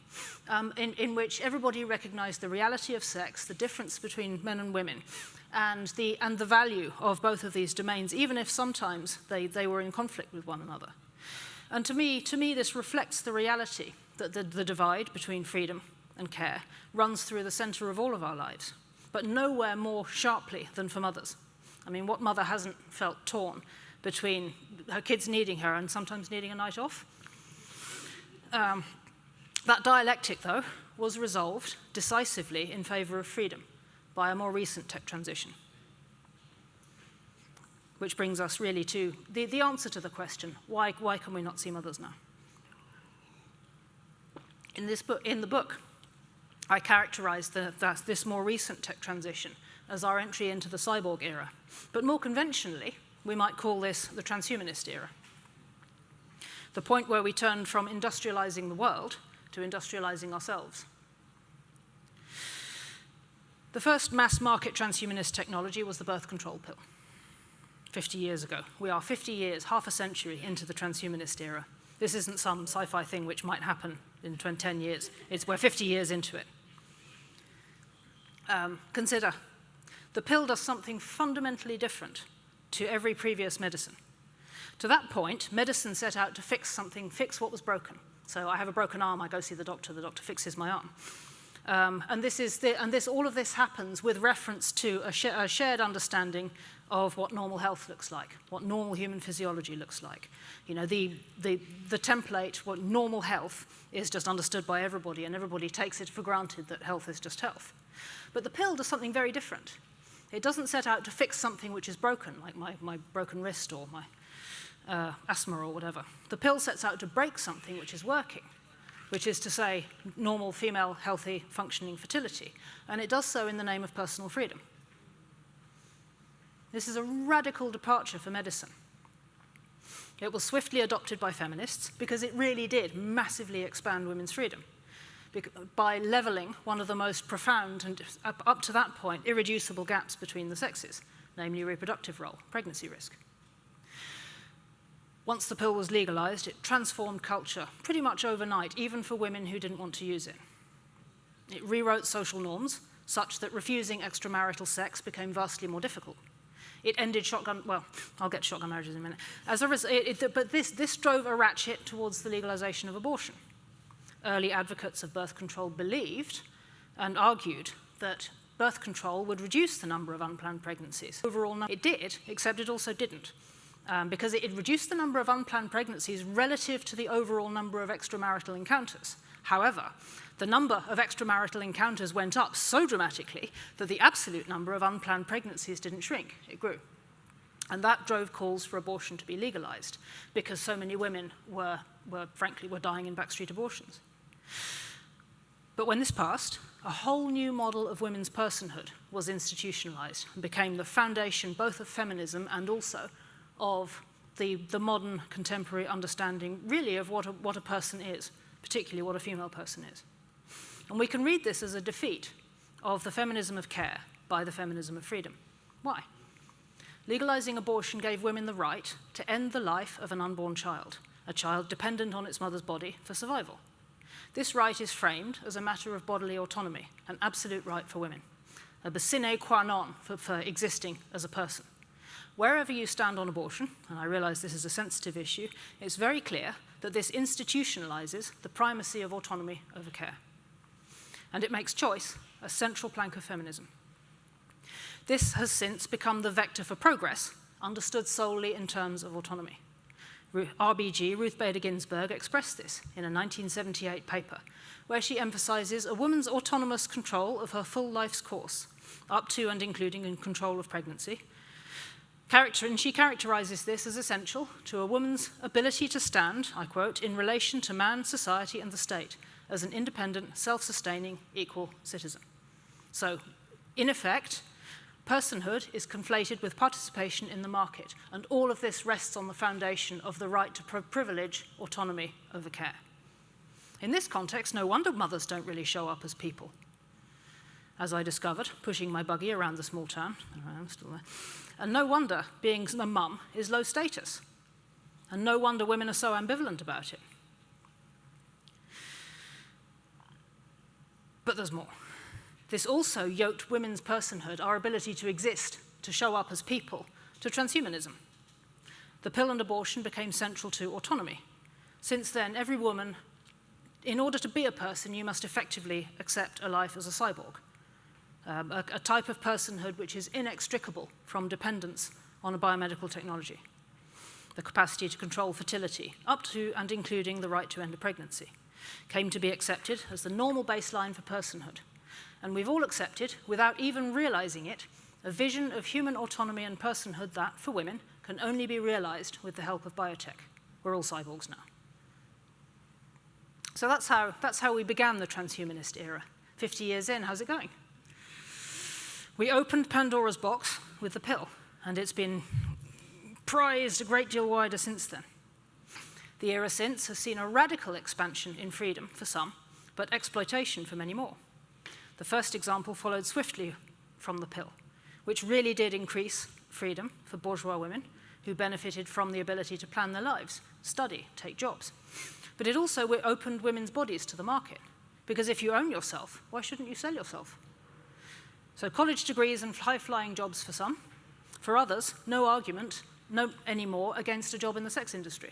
in which everybody recognized the reality of sex, the difference between men and women, and the value of both of these domains, even if sometimes they were in conflict with one another. And to me, this reflects the reality that the divide between freedom and care runs through the center of all of our lives, but nowhere more sharply than for mothers. I mean, what mother hasn't felt torn between her kids needing her and sometimes needing a night off? That dialectic, though, was resolved decisively in favor of freedom by a more recent tech transition. Which brings us really to the answer to the question, why can we not see mothers now? In the book, I characterize this more recent tech transition as our entry into the cyborg era. But more conventionally, we might call this the transhumanist era. The point where we turned from industrializing the world to industrializing ourselves. The first mass market transhumanist technology was the birth control pill, 50 years ago. We are 50 years, half a century into the transhumanist era. This isn't some sci-fi thing which might happen in 10 years. We're 50 years into it. Consider, the pill does something fundamentally different to every previous medicine. To that point, medicine set out to fix what was broken. So I have a broken arm, I go see the doctor fixes my arm. All of this happens with reference to a shared understanding of what normal health looks like, what normal human physiology looks like. You know, the template, what normal health is just understood by everybody, and everybody takes it for granted that health is just health. But the pill does something very different. It doesn't set out to fix something which is broken, like my broken wrist or my asthma or whatever. The pill sets out to break something which is working, which is to say normal female, healthy, functioning fertility. And it does so in the name of personal freedom. This is a radical departure for medicine. It was swiftly adopted by feminists because it really did massively expand women's freedom by leveling one of the most profound and, up to that point, irreducible gaps between the sexes, namely reproductive role, pregnancy risk. Once the pill was legalized, it transformed culture pretty much overnight, even for women who didn't want to use it. It rewrote social norms such that refusing extramarital sex became vastly more difficult. It ended shotgun, well, I'll get to shotgun marriages in a minute. As a result, but this drove a ratchet towards the legalization of abortion. Early advocates of birth control believed and argued that birth control would reduce the number of unplanned pregnancies. Overall, it did, except it also didn't. Because it reduced the number of unplanned pregnancies relative to the overall number of extramarital encounters. However, the number of extramarital encounters went up so dramatically that the absolute number of unplanned pregnancies didn't shrink, it grew. And that drove calls for abortion to be legalized, because so many women were dying in backstreet abortions. But when this passed, a whole new model of women's personhood was institutionalized and became the foundation both of feminism and also of the modern contemporary understanding, really, of what a person is, particularly what a female person is. And we can read this as a defeat of the feminism of care by the feminism of freedom. Why? Legalizing abortion gave women the right to end the life of an unborn child, a child dependent on its mother's body for survival. This right is framed as a matter of bodily autonomy, an absolute right for women, a sine qua non for existing as a person. Wherever you stand on abortion, and I realize this is a sensitive issue, it's very clear that this institutionalizes the primacy of autonomy over care. And it makes choice a central plank of feminism. This has since become the vector for progress, understood solely in terms of autonomy. RBG, Ruth Bader Ginsburg, expressed this in a 1978 paper, where she emphasizes a woman's autonomous control of her full life's course, up to and including in control of pregnancy. And she characterizes this as essential to a woman's ability to stand, I quote, in relation to man, society, and the state as an independent, self-sustaining, equal citizen. So, in effect, personhood is conflated with participation in the market, and all of this rests on the foundation of the right to privilege autonomy over care. In this context, no wonder mothers don't really show up as people. As I discovered, pushing my buggy around the small town, I'm still there. And no wonder being a mum is low status. And no wonder women are so ambivalent about it. But there's more. This also yoked women's personhood, our ability to exist, to show up as people, to transhumanism. The pill and abortion became central to autonomy. Since then, every woman, in order to be a person, you must effectively accept a life as a cyborg. A type of personhood which is inextricable from dependence on a biomedical technology. The capacity to control fertility, up to and including the right to end a pregnancy, came to be accepted as the normal baseline for personhood. And we've all accepted, without even realizing it, a vision of human autonomy and personhood that, for women, can only be realized with the help of biotech. We're all cyborgs now. So that's how we began the transhumanist era. 50 years in, how's it going? We opened Pandora's box with the pill, and it's been prized a great deal wider since then. The era since has seen a radical expansion in freedom for some, but exploitation for many more. The first example followed swiftly from the pill, which really did increase freedom for bourgeois women who benefited from the ability to plan their lives, study, take jobs. But it also opened women's bodies to the market, because if you own yourself, why shouldn't you sell yourself? So college degrees and high-flying jobs for some. For others, no argument anymore against a job in the sex industry.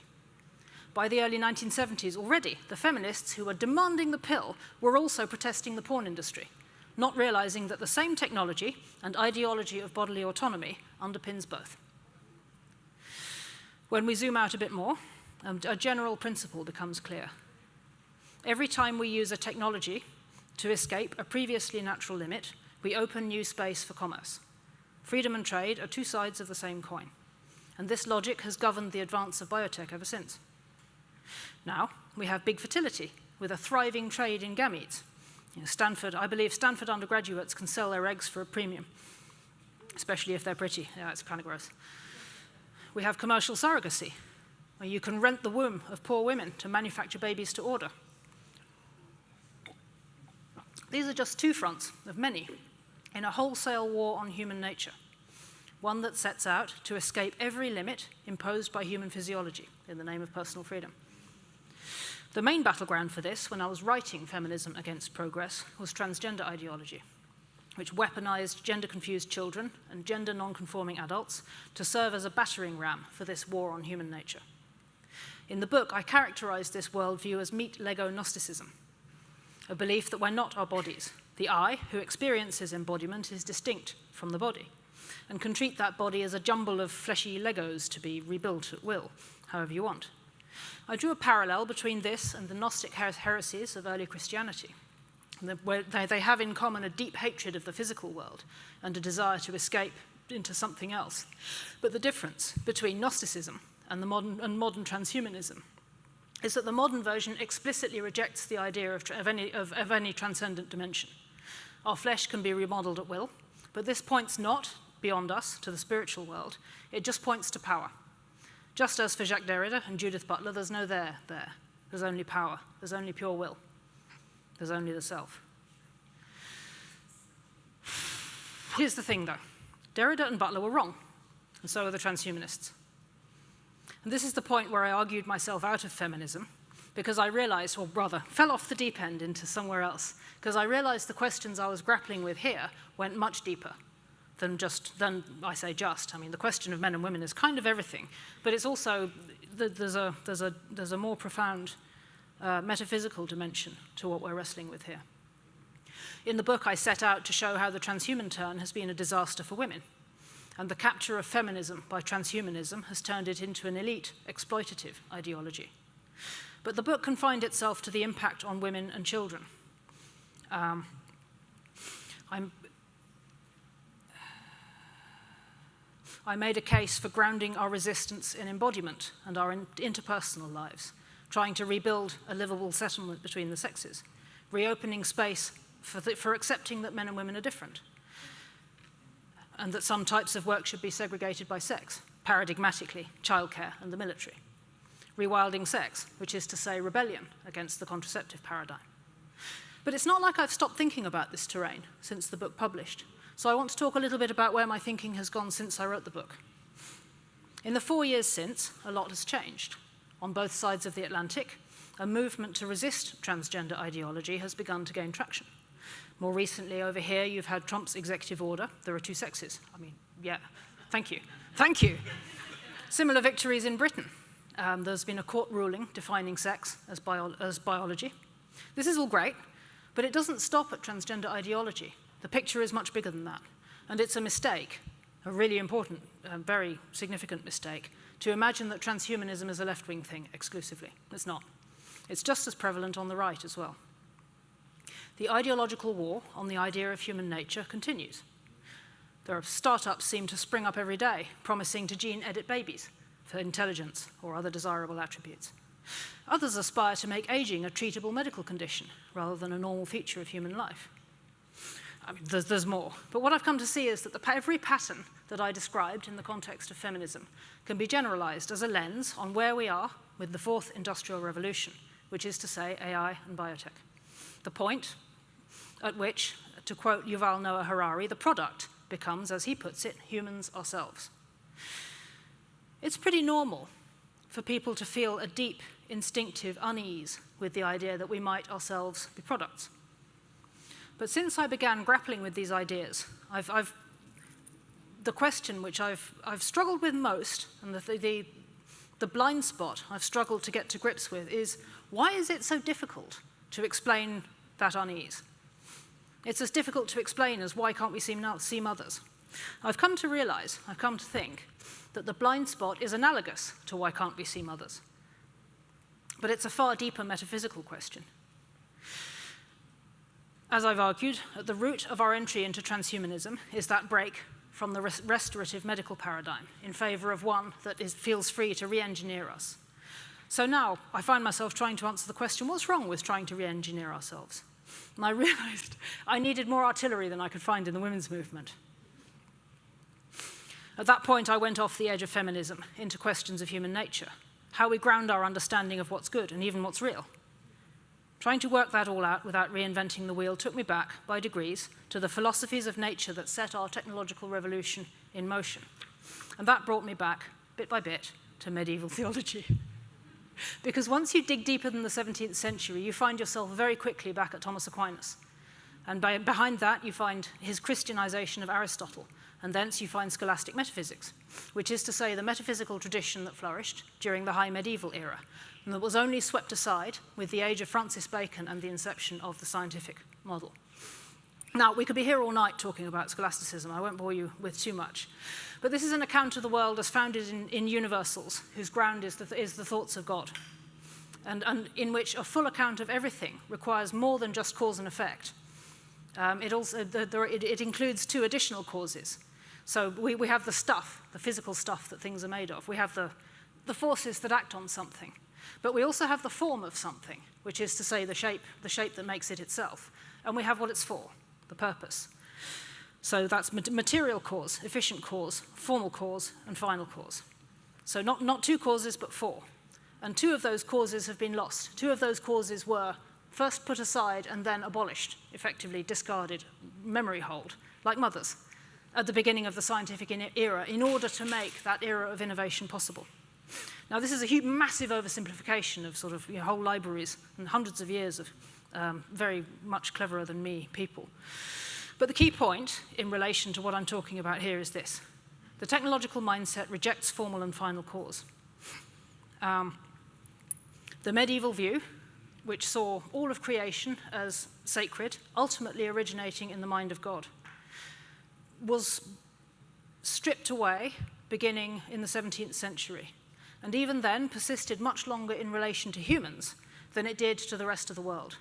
By the early 1970s, already, the feminists who were demanding the pill were also protesting the porn industry, not realizing that the same technology and ideology of bodily autonomy underpins both. When we zoom out a bit more, a general principle becomes clear. Every time we use a technology to escape a previously natural limit, we open new space for commerce. Freedom and trade are two sides of the same coin, and this logic has governed the advance of biotech ever since. Now, we have big fertility, with a thriving trade in gametes. I believe Stanford undergraduates can sell their eggs for a premium, especially if they're pretty. Yeah, it's kind of gross. We have commercial surrogacy, where you can rent the womb of poor women to manufacture babies to order. These are just two fronts of many in a wholesale war on human nature, one that sets out to escape every limit imposed by human physiology in the name of personal freedom. The main battleground for this, when I was writing Feminism Against Progress, was transgender ideology, which weaponized gender-confused children and gender non-conforming adults to serve as a battering ram for this war on human nature. In the book, I characterized this worldview as meat Lego Gnosticism, a belief that we're not our bodies. The I, who experiences embodiment, is distinct from the body, and can treat that body as a jumble of fleshy Legos to be rebuilt at will, however you want. I drew a parallel between this and the Gnostic heresies of early Christianity, where they have in common a deep hatred of the physical world and a desire to escape into something else. But the difference between Gnosticism and modern transhumanism is that the modern version explicitly rejects the idea of any transcendent dimension. Our flesh can be remodeled at will, but this points not beyond us to the spiritual world. It just points to power. Just as for Jacques Derrida and Judith Butler, there's no there. There's only power. There's only pure will. There's only the self. Here's the thing, though. Derrida and Butler were wrong, and so are the transhumanists. And this is the point where I argued myself out of feminism, because I realized, or rather, fell off the deep end into somewhere else, because I realized the questions I was grappling with here went much deeper than I mean, the question of men and women is kind of everything, but it's also, there's a more profound metaphysical dimension to what we're wrestling with here. In the book, I set out to show how the transhuman turn has been a disaster for women, and the capture of feminism by transhumanism has turned it into an elite, exploitative ideology. But the book confined itself to the impact on women and children. I made a case for grounding our resistance in embodiment and our interpersonal lives, trying to rebuild a livable settlement between the sexes, reopening space for accepting that men and women are different, and that some types of work should be segregated by sex, paradigmatically, childcare and the military. Rewilding sex, which is to say rebellion against the contraceptive paradigm. But it's not like I've stopped thinking about this terrain since the book published, so I want to talk a little bit about where my thinking has gone since I wrote the book. In the 4 years since, a lot has changed. On both sides of the Atlantic, a movement to resist transgender ideology has begun to gain traction. More recently, over here, you've had Trump's executive order. There are two sexes. I mean, yeah, thank you. Thank you. Similar victories in Britain. There's been a court ruling defining sex as biology. This is all great, but it doesn't stop at transgender ideology. The picture is much bigger than that. And it's a mistake, a really important, very significant mistake, to imagine that transhumanism is a left-wing thing exclusively. It's not. It's just as prevalent on the right as well. The ideological war on the idea of human nature continues. There are startups seem to spring up every day, promising to gene-edit babies for intelligence or other desirable attributes. Others aspire to make aging a treatable medical condition rather than a normal feature of human life. I mean, there's more. But what I've come to see is that every pattern that I described in the context of feminism can be generalized as a lens on where we are with the fourth industrial revolution, which is to say AI and biotech. The point at which To quote Yuval Noah Harari, the product becomes, as he puts it, humans ourselves. It's pretty normal for people to feel a deep, instinctive unease with the idea that we might ourselves be products. But since I began grappling with these ideas, the question which I've struggled with most, and the blind spot I've struggled to get to grips with, is why is it so difficult to explain that unease? It's as difficult to explain as why can't we see mothers? I've come to think that the blind spot is analogous to why can't we see mothers. But it's a far deeper metaphysical question. As I've argued, at the root of our entry into transhumanism is that break from the restorative medical paradigm in favor of one that feels free to re-engineer us. So now I find myself trying to answer the question, what's wrong with trying to re-engineer ourselves? And I realized I needed more artillery than I could find in the women's movement. At that point, I went off the edge of feminism into questions of human nature, how we ground our understanding of what's good and even what's real. Trying to work that all out without reinventing the wheel took me back, by degrees, to the philosophies of nature that set our technological revolution in motion. And that brought me back, bit by bit, to medieval theology. Because once you dig deeper than the 17th century, you find yourself very quickly back at Thomas Aquinas. And behind that, you find his Christianization of Aristotle, and thence you find scholastic metaphysics, which is to say the metaphysical tradition that flourished during the high medieval era, and that was only swept aside with the age of Francis Bacon and the inception of the scientific model. Now, we could be here all night talking about scholasticism. I won't bore you with too much. But this is an account of the world as founded in universals, whose ground is the thoughts of God, and in which a full account of everything requires more than just cause and effect. It includes two additional causes. So we have the stuff, the physical stuff that things are made of. We have the forces that act on something. But we also have the form of something, which is to say the shape that makes it itself. And we have what it's for, the purpose. So that's material cause, efficient cause, formal cause, and final cause. So not two causes, but four. And two of those causes have been lost. Two of those causes were first put aside and then abolished, effectively discarded, memory hold, like mothers, at the beginning of the scientific era in order to make that era of innovation possible. Now, this is a massive oversimplification of sort of whole libraries and hundreds of years of very much cleverer than me people. But the key point in relation to what I'm talking about here is this. The technological mindset rejects formal and final cause. The medieval view, which saw all of creation as sacred, ultimately originating in the mind of God, was stripped away beginning in the 17th century, and even then persisted much longer in relation to humans than it did to the rest of the world.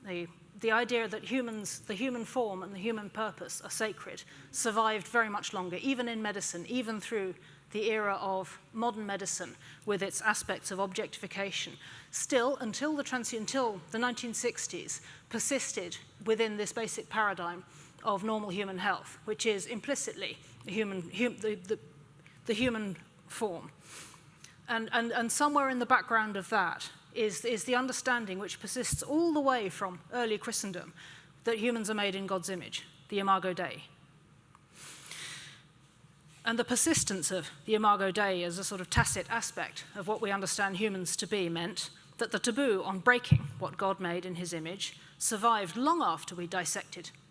The idea that the human form and the human purpose are sacred survived very much longer, even in medicine, even through the era of modern medicine with its aspects of objectification, still, until the 1960s, persisted within this basic paradigm of normal human health, which is implicitly the human form. And somewhere in the background of that is the understanding which persists all the way from early Christendom that humans are made in God's image, the Imago Dei. And the persistence of the Imago Dei as a sort of tacit aspect of what we understand humans to be meant that the taboo on breaking what God made in his image survived long after we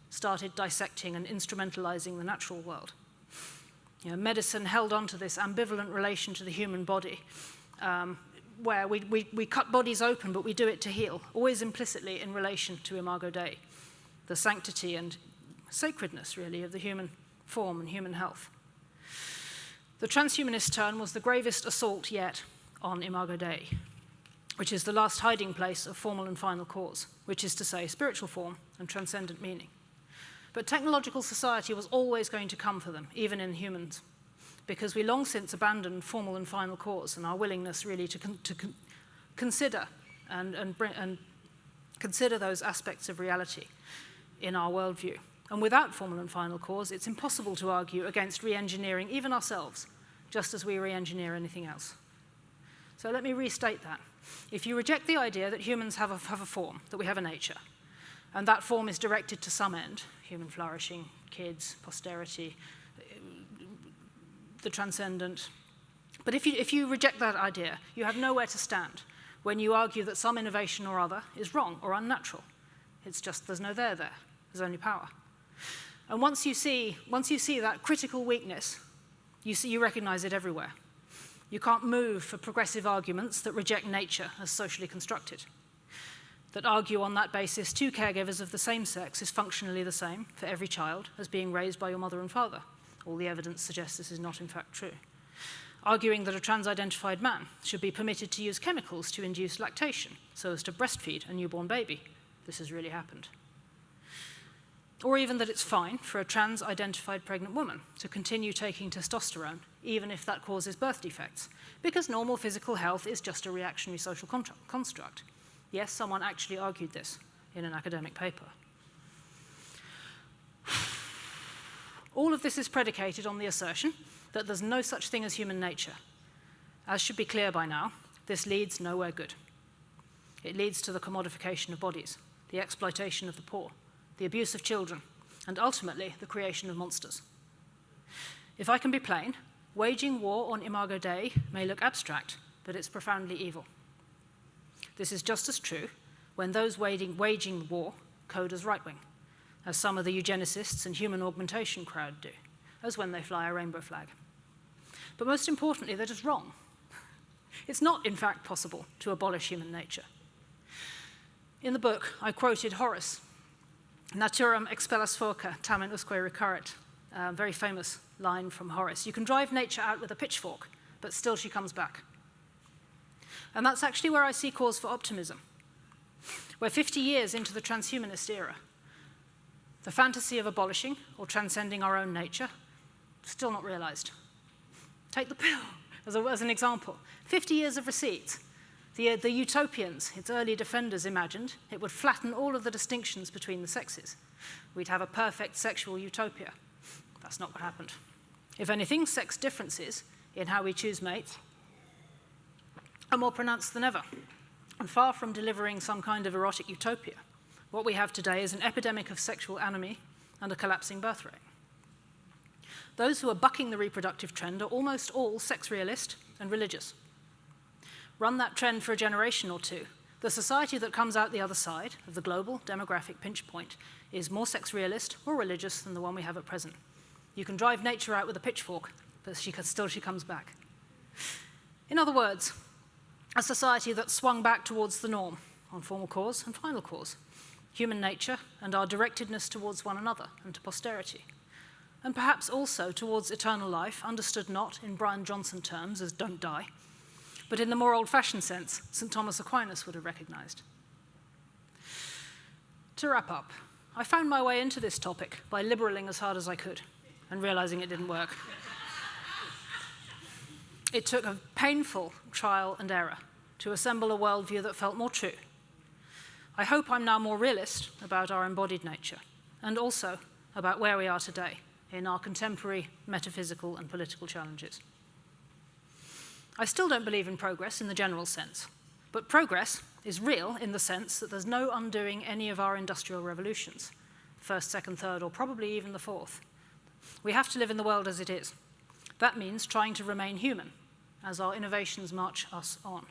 started dissecting and instrumentalizing the natural world. Medicine held on to this ambivalent relation to the human body, where we cut bodies open, but we do it to heal, always implicitly in relation to Imago Dei, the sanctity and sacredness, really, of the human form and human health. The transhumanist turn was the gravest assault yet on Imago Dei, which is the last hiding place of formal and final cause, which is to say spiritual form and transcendent meaning. But technological society was always going to come for them, even in humans, because we long since abandoned formal and final cause and our willingness really to consider and consider those aspects of reality in our worldview. And without formal and final cause, it's impossible to argue against re-engineering even ourselves, just as we re-engineer anything else. So let me restate that. If you reject the idea that humans have a form, that we have a nature, And that form is directed to some end: human flourishing, kids, posterity, the transcendent. But if you reject that idea, you have nowhere to stand when you argue that some innovation or other is wrong or unnatural. It's just there's no there. There's only power. And once you see that critical weakness, you recognize it everywhere. You can't move for progressive arguments that reject nature as socially constructed, that argue on that basis two caregivers of the same sex is functionally the same for every child as being raised by your mother and father. All the evidence suggests this is not in fact true. Arguing that a trans-identified man should be permitted to use chemicals to induce lactation so as to breastfeed a newborn baby. This has really happened. Or even that it's fine for a trans-identified pregnant woman to continue taking testosterone, even if that causes birth defects, because normal physical health is just a reactionary social construct. Yes, someone actually argued this in an academic paper. All of this is predicated on the assertion that there's no such thing as human nature. As should be clear by now, this leads nowhere good. It leads to the commodification of bodies, the exploitation of the poor, the abuse of children, and ultimately the creation of monsters. If I can be plain, waging war on Imago Dei may look abstract, but it's profoundly evil. This is just as true when those waging war code as right-wing, as some of the eugenicists and human augmentation crowd do, as when they fly a rainbow flag. But most importantly, they're just wrong. It's not, in fact, possible to abolish human nature. In the book, I quoted Horace, Naturam expellas foca, tamen usque recurret, a very famous line from Horace. You can drive nature out with a pitchfork, but still she comes back. And that's actually where I see cause for optimism. We're 50 years into the transhumanist era. The fantasy of abolishing or transcending our own nature, still not realized. Take the pill as an example. 50 years of receipts. The utopians, its early defenders, imagined it would flatten all of the distinctions between the sexes. We'd have a perfect sexual utopia. That's not what happened. If anything, sex differences in how we choose mates are more pronounced than ever. And far from delivering some kind of erotic utopia, what we have today is an epidemic of sexual anomie and a collapsing birth rate. Those who are bucking the reproductive trend are almost all sex realist and religious. Run that trend for a generation or two, the society that comes out the other side of the global demographic pinch point is more sex realist or religious than the one we have at present. You can drive nature out with a pitchfork, but she comes back. In other words, a society that swung back towards the norm on formal cause and final cause, human nature and our directedness towards one another and to posterity, and perhaps also towards eternal life, understood not in Brian Johnson terms as don't die, but in the more old-fashioned sense St. Thomas Aquinas would have recognized. To wrap up, I found my way into this topic by liberaling as hard as I could and realizing it didn't work. It took a painful trial and error to assemble a worldview that felt more true. I hope I'm now more realist about our embodied nature and also about where we are today in our contemporary metaphysical and political challenges. I still don't believe in progress in the general sense, but progress is real in the sense that there's no undoing any of our industrial revolutions, first, second, third, or probably even the fourth. We have to live in the world as it is. That means trying to remain human as our innovations march us on.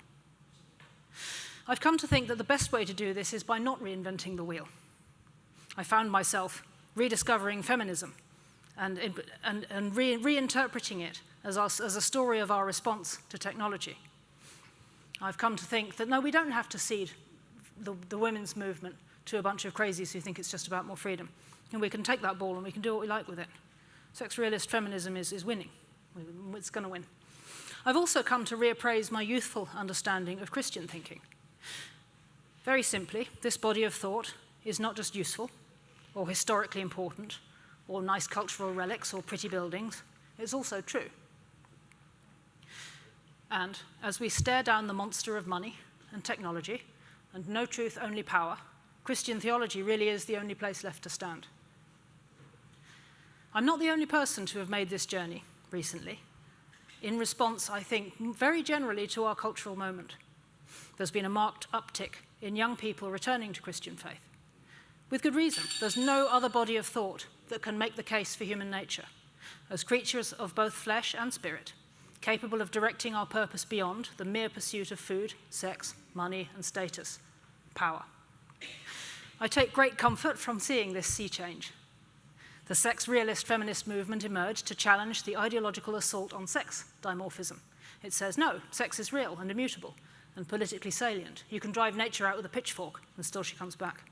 I've come to think that the best way to do this is by not reinventing the wheel. I found myself rediscovering feminism and reinterpreting it as a story of our response to technology. I've come to think that, no, we don't have to cede the women's movement to a bunch of crazies who think it's just about more freedom. And we can take that ball and we can do what we like with it. Sex realist feminism is winning. It's going to win. I've also come to reappraise my youthful understanding of Christian thinking. Very simply, this body of thought is not just useful or historically important or nice cultural relics or pretty buildings. It's also true. And as we stare down the monster of money and technology and no truth, only power, Christian theology really is the only place left to stand. I'm not the only person to have made this journey recently, in response, I think, very generally to our cultural moment. There's been a marked uptick in young people returning to Christian faith. With good reason. There's no other body of thought that can make the case for human nature, as creatures of both flesh and spirit, capable of directing our purpose beyond the mere pursuit of food, sex, money, and status, power. I take great comfort from seeing this sea change. The sex realist feminist movement emerged to challenge the ideological assault on sex dimorphism. It says, no, sex is real and immutable and politically salient. You can drive nature out with a pitchfork and still she comes back.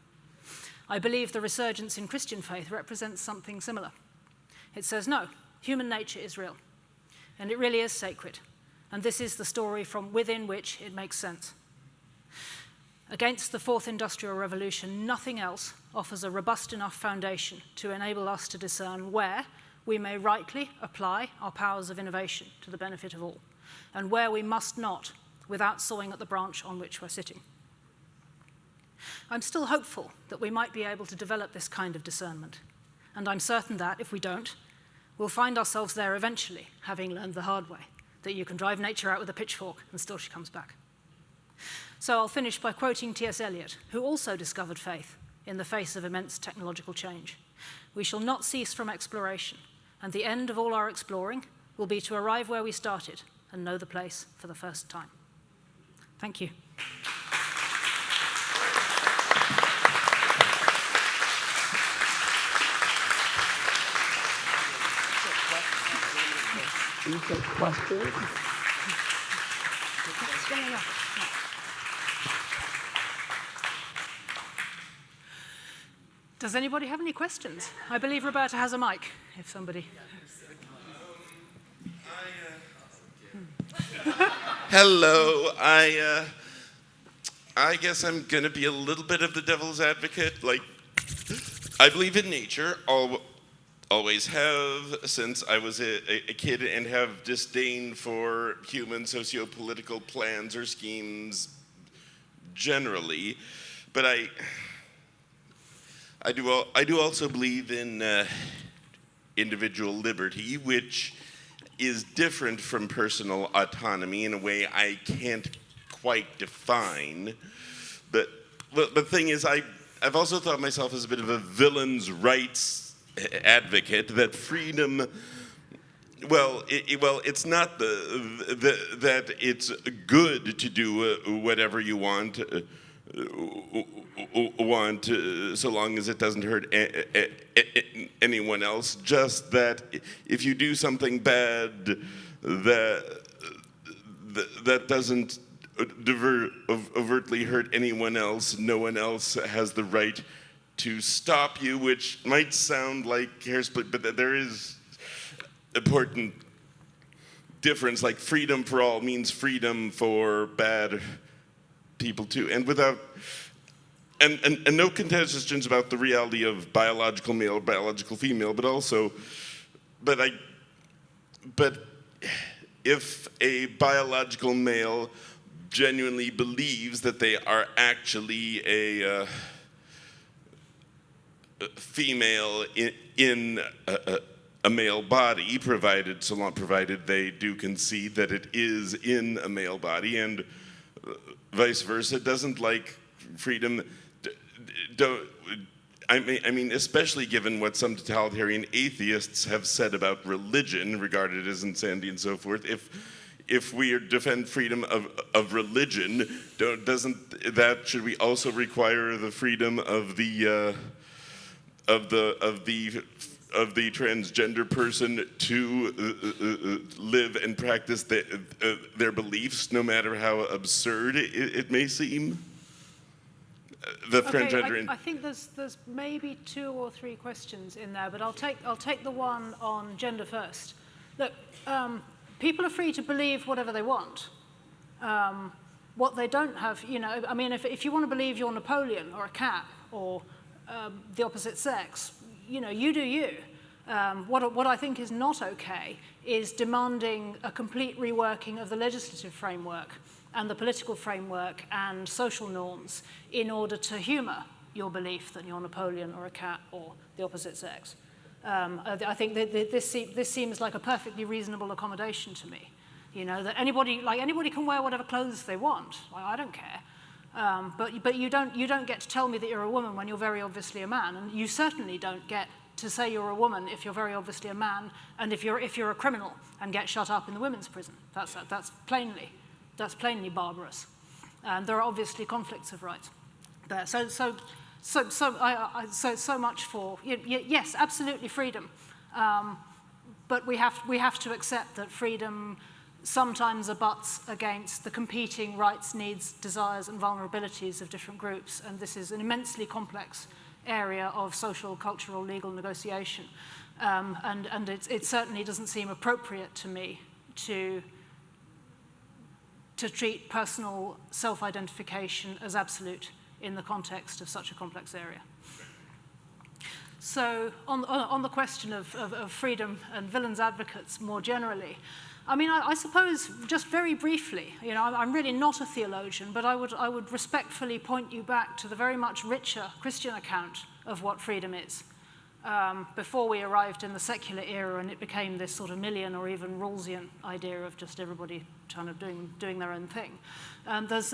I believe the resurgence in Christian faith represents something similar. It says, no, human nature is real, and it really is sacred, and this is the story from within which it makes sense. Against the Fourth Industrial Revolution, nothing else offers a robust enough foundation to enable us to discern where we may rightly apply our powers of innovation to the benefit of all, and where we must not, without sawing at the branch on which we're sitting. I'm still hopeful that we might be able to develop this kind of discernment, and I'm certain that, if we don't, we'll find ourselves there eventually, having learned the hard way, that you can drive nature out with a pitchfork and still she comes back. So I'll finish by quoting T.S. Eliot, who also discovered faith in the face of immense technological change. We shall not cease from exploration, and the end of all our exploring will be to arrive where we started and know the place for the first time. Thank you. You take questions? Does anybody have any questions? I believe Roberta has a mic, if somebody... Hello. I guess I'm going to be a little bit of the devil's advocate. Like, I believe in nature, always have since I was a kid, and have disdain for human socio-political plans or schemes generally. But I do also believe in individual liberty, which is different from personal autonomy in a way I can't quite define. But the thing is, I've also thought myself as a bit of a villain's rights advocate, that freedom, it's not that it's good to do whatever you want, so long as it doesn't hurt anyone else. Just that if you do something bad that doesn't overtly hurt anyone else, no one else has the right to stop you, which might sound like hair split, but there is important difference. Like, freedom for all means freedom for bad people too, and without and no contestations about the reality of biological male, biological female, but if a biological male genuinely believes that they are actually a female in a male body, provided they do concede that it is in a male body, and vice versa, doesn't like freedom. I mean, especially given what some totalitarian atheists have said about religion, regarded as insanity and so forth. If we defend freedom of religion, should we also require the freedom of the transgender person to live and practice their beliefs, no matter how absurd it may seem? I think there's maybe 2 or 3 questions in there, but I'll take the one on gender first. Look, people are free to believe whatever they want. What they don't have, I mean, if you want to believe you're Napoleon or a cat or the opposite sex, you do you. What I think is not okay is demanding a complete reworking of the legislative framework and the political framework and social norms in order to humor your belief that you're Napoleon or a cat or the opposite sex. I think that this seems like a perfectly reasonable accommodation to me. That anybody can wear whatever clothes they want. I don't care. But you don't get to tell me that you're a woman when you're very obviously a man, and you certainly don't get to say you're a woman if you're very obviously a man, and if you're a criminal and get shut up in the women's prison. That's plainly barbarous. And there are obviously conflicts of rights there. So much for yes, absolutely freedom, but we have to accept that freedom sometimes abuts against the competing rights, needs, desires, and vulnerabilities of different groups, and this is an immensely complex area of social, cultural, legal negotiation, and it certainly doesn't seem appropriate to me to treat personal self-identification as absolute in the context of such a complex area. So on the question of freedom and villains advocates more generally, I mean, I suppose just very briefly, I'm really not a theologian, but I would respectfully point you back to the very much richer Christian account of what freedom is. Before we arrived in the secular era and it became this sort of Millian or even Rawlsian idea of just everybody kind of doing their own thing. There's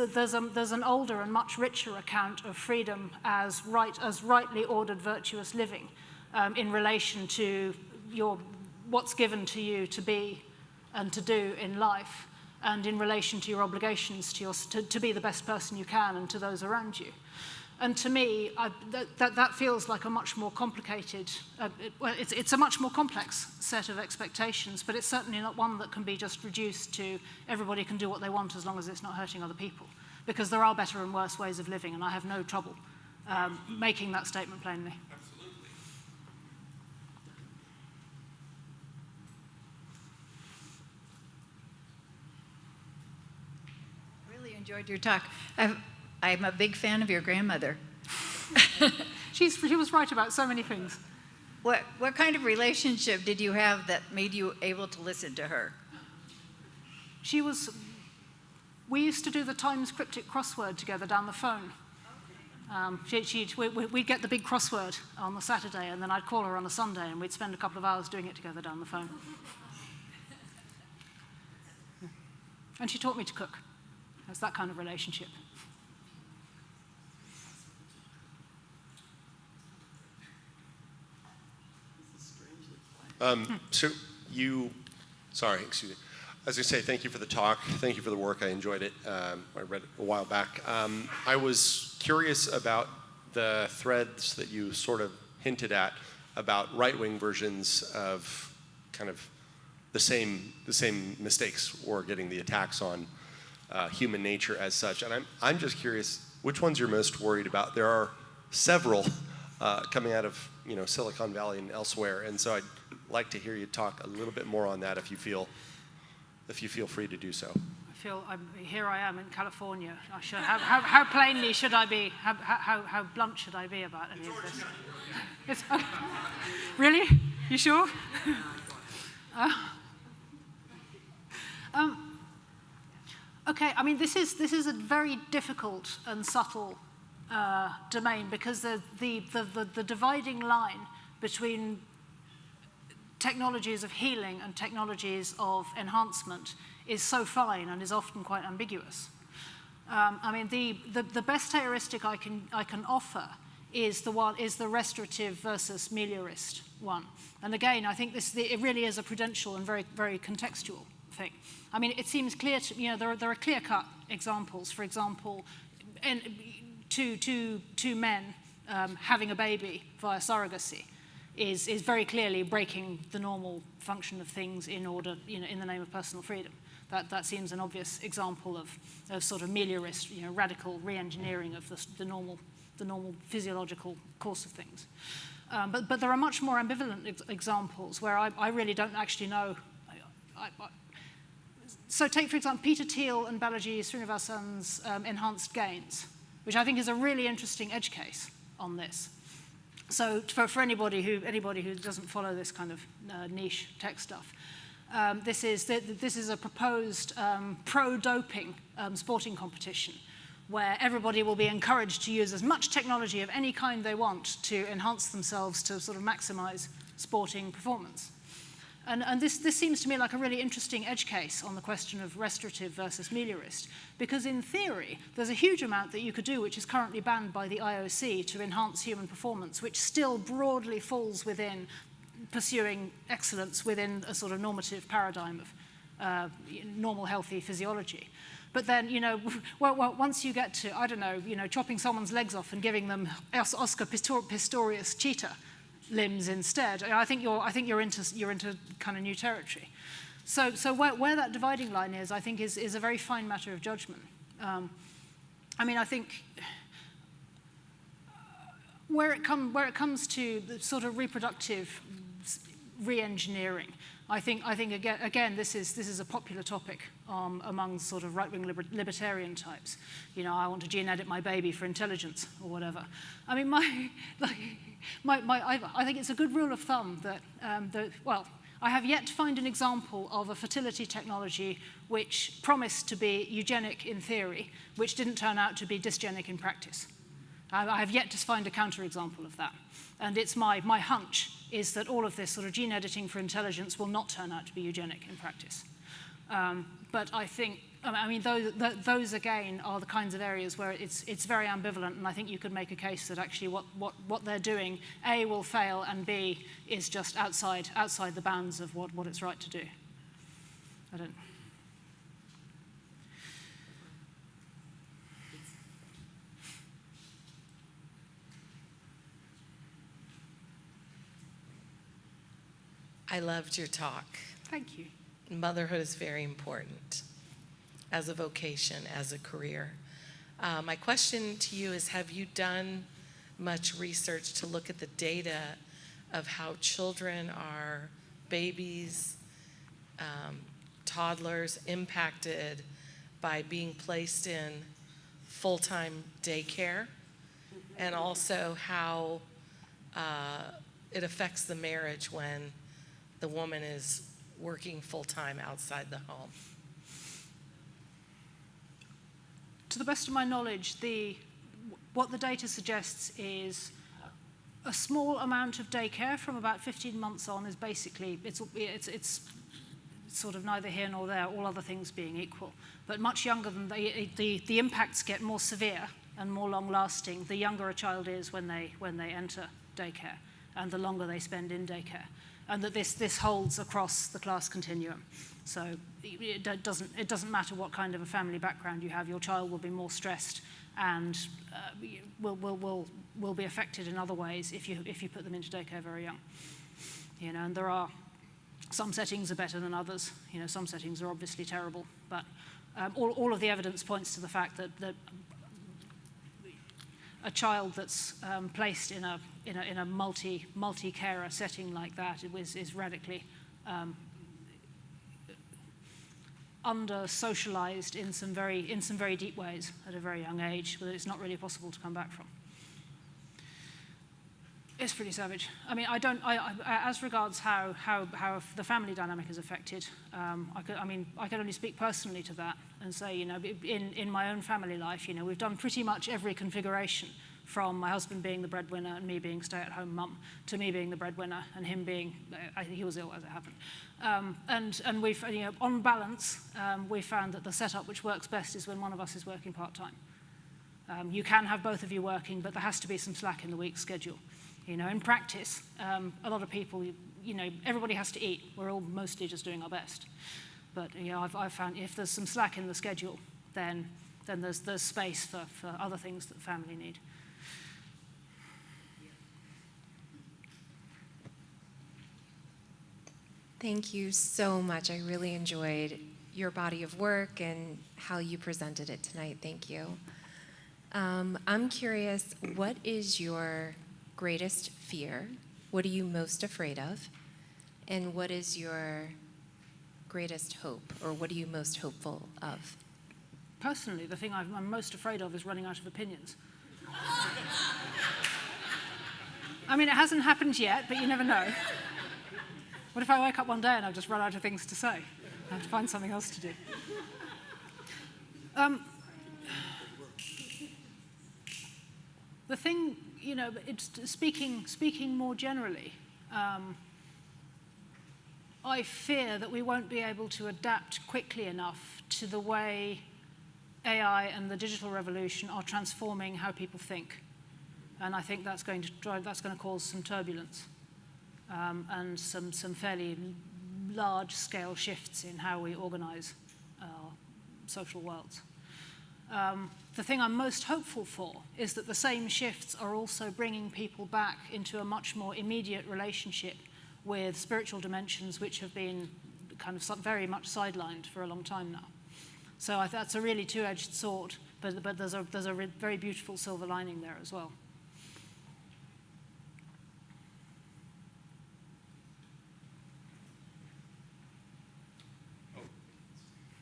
an older and much richer account of freedom as rightly ordered virtuous living in relation to what's given to you to be and to do in life, and in relation to your obligations to be the best person you can and to those around you. And to me, that feels like a much more complicated, it's a much more complex set of expectations, but it's certainly not one that can be just reduced to everybody can do what they want as long as it's not hurting other people. Because there are better and worse ways of living, and I have no trouble making that statement plainly. Enjoyed your talk. I'm a big fan of your grandmother. She was right about so many things. What kind of relationship did you have that made you able to listen to her? We used to do the Times cryptic crossword together down the phone. We'd get the big crossword on the Saturday, and then I'd call her on a Sunday, and we'd spend a couple of hours doing it together down the phone. And she taught me to cook. It's that kind of relationship. Excuse me. As I say, thank you for the talk. Thank you for the work. I enjoyed it. I read it a while back. I was curious about the threads that you sort of hinted at about right-wing versions of kind of the same mistakes or getting the attacks on human nature as such. And I'm just curious, which ones you're most worried about? There are several coming out of Silicon Valley and elsewhere, and so I'd like to hear you talk a little bit more on that if you feel free to do so. Here I am in California. How plainly should I be? How blunt should I be about any of this? Really? You sure? Okay, I mean, this is a very difficult and subtle domain because the dividing line between technologies of healing and technologies of enhancement is so fine and is often quite ambiguous. I mean, the best heuristic I can offer is the restorative versus meliorist one. And again, I think it really is a prudential and very, very contextual thing. I mean, it seems clear to there are clear-cut examples. For example, two men having a baby via surrogacy is very clearly breaking the normal function of things in order, in the name of personal freedom. That seems an obvious example of sort of meliorist, radical re-engineering of the normal physiological course of things. But there are much more ambivalent examples where I really don't actually know. So take, for example, Peter Thiel and Balaji Srinivasan's enhanced gains, which I think is a really interesting edge case on this. So for anybody who doesn't follow this kind of niche tech stuff, this is a proposed pro-doping sporting competition where everybody will be encouraged to use as much technology of any kind they want to enhance themselves to sort of maximize sporting performance. And this seems to me like a really interesting edge case on the question of restorative versus meliorist, because in theory, there's a huge amount that you could do which is currently banned by the IOC to enhance human performance, which still broadly falls within pursuing excellence within a sort of normative paradigm of normal, healthy physiology. But then, once you get to, I don't know, chopping someone's legs off and giving them Oscar Pistorius cheetah limbs instead, I think you're into kind of new territory. So where that dividing line is, I think, is a very fine matter of judgment. I think where it comes to the sort of reproductive re-engineering, I think again this is a popular topic among sort of right-wing libertarian types. I want to gene edit my baby for intelligence or whatever. I mean, I think it's a good rule of thumb that I have yet to find an example of a fertility technology which promised to be eugenic in theory, which didn't turn out to be dysgenic in practice. I have yet to find a counterexample of that. And it's my hunch is that all of this sort of gene editing for intelligence will not turn out to be eugenic in practice. But I think, those again are the kinds of areas where it's very ambivalent, and I think you could make a case that actually what they're doing, A, will fail, and B, is just outside the bounds of what it's right to do. I don't. I loved your talk. Thank you. Motherhood is very important as a vocation, as a career. My question to you is, have you done much research to look at the data of how children are, babies, toddlers, impacted by being placed in full-time daycare, and also how it affects the marriage when the woman is working full-time outside the home? To the best of my knowledge, what the data suggests is a small amount of daycare from about 15 months on is basically, it's sort of neither here nor there, all other things being equal. But much younger than the impacts get more severe and more long-lasting the younger a child is when they enter daycare, and the longer they spend in daycare. And that this holds across the class continuum. So it doesn't matter what kind of a family background you have, your child will be more stressed and will be affected in other ways if you put them into daycare very young. And there are some settings are better than others. Some settings are obviously terrible, but all of the evidence points to the fact that a child that's placed in a multi-carer setting like that is radically under-socialized in some very deep ways at a very young age that it's not really possible to come back from. It's pretty savage. As regards how the family dynamic is affected, I can only speak personally to that and say, in my own family life, we've done pretty much every configuration, from my husband being the breadwinner and me being stay-at-home mum, to me being the breadwinner and him being, he was ill as it happened. And we've, on balance, we found that the setup which works best is when one of us is working part-time. You can have both of you working, but there has to be some slack in the week's schedule. In practice, a lot of people, everybody has to eat. We're all mostly just doing our best. But I've found if there's some slack in the schedule, then there's space for other things that the family need. Thank you so much. I really enjoyed your body of work and how you presented it tonight. Thank you. I'm curious, what is your greatest fear? What are you most afraid of? And what is your greatest hope, or what are you most hopeful of? Personally, the thing I'm most afraid of is running out of opinions. It hasn't happened yet, but you never know. What if I wake up one day and I've just run out of things to say? I have to find something else to do. The thing, it's speaking more generally, I fear that we won't be able to adapt quickly enough to the way AI and the digital revolution are transforming how people think. And I think that's going to cause some turbulence and some fairly large-scale shifts in how we organize our social worlds. The thing I'm most hopeful for is that the same shifts are also bringing people back into a much more immediate relationship with spiritual dimensions which have been kind of very much sidelined for a long time now. So that's a really two-edged sword, but there's a very beautiful silver lining there as well.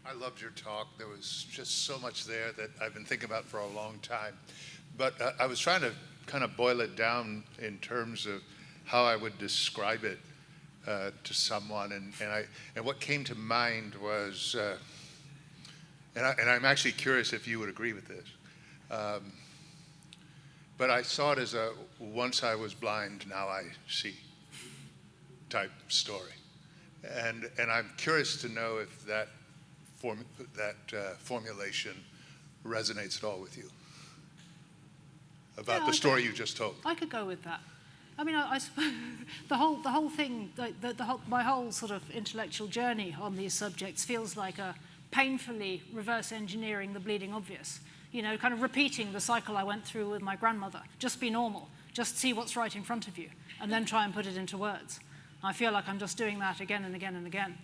I loved your talk. There was just so much there that I've been thinking about for a long time. But I was trying to kind of boil it down in terms of how I would describe it to someone. And what came to mind was, and I'm actually curious if you would agree with this, but I saw it as a once I was blind, now I see type story. And I'm curious to know if that formulation resonates at all with you about the story you just told. I could go with that. I mean, I suppose the whole thing, my whole sort of intellectual journey on these subjects feels like a painfully reverse engineering the bleeding obvious. You know, kind of repeating the cycle I went through with my grandmother. Just be normal. Just see what's right in front of you, and then try and put it into words. I feel like I'm just doing that again and again and again.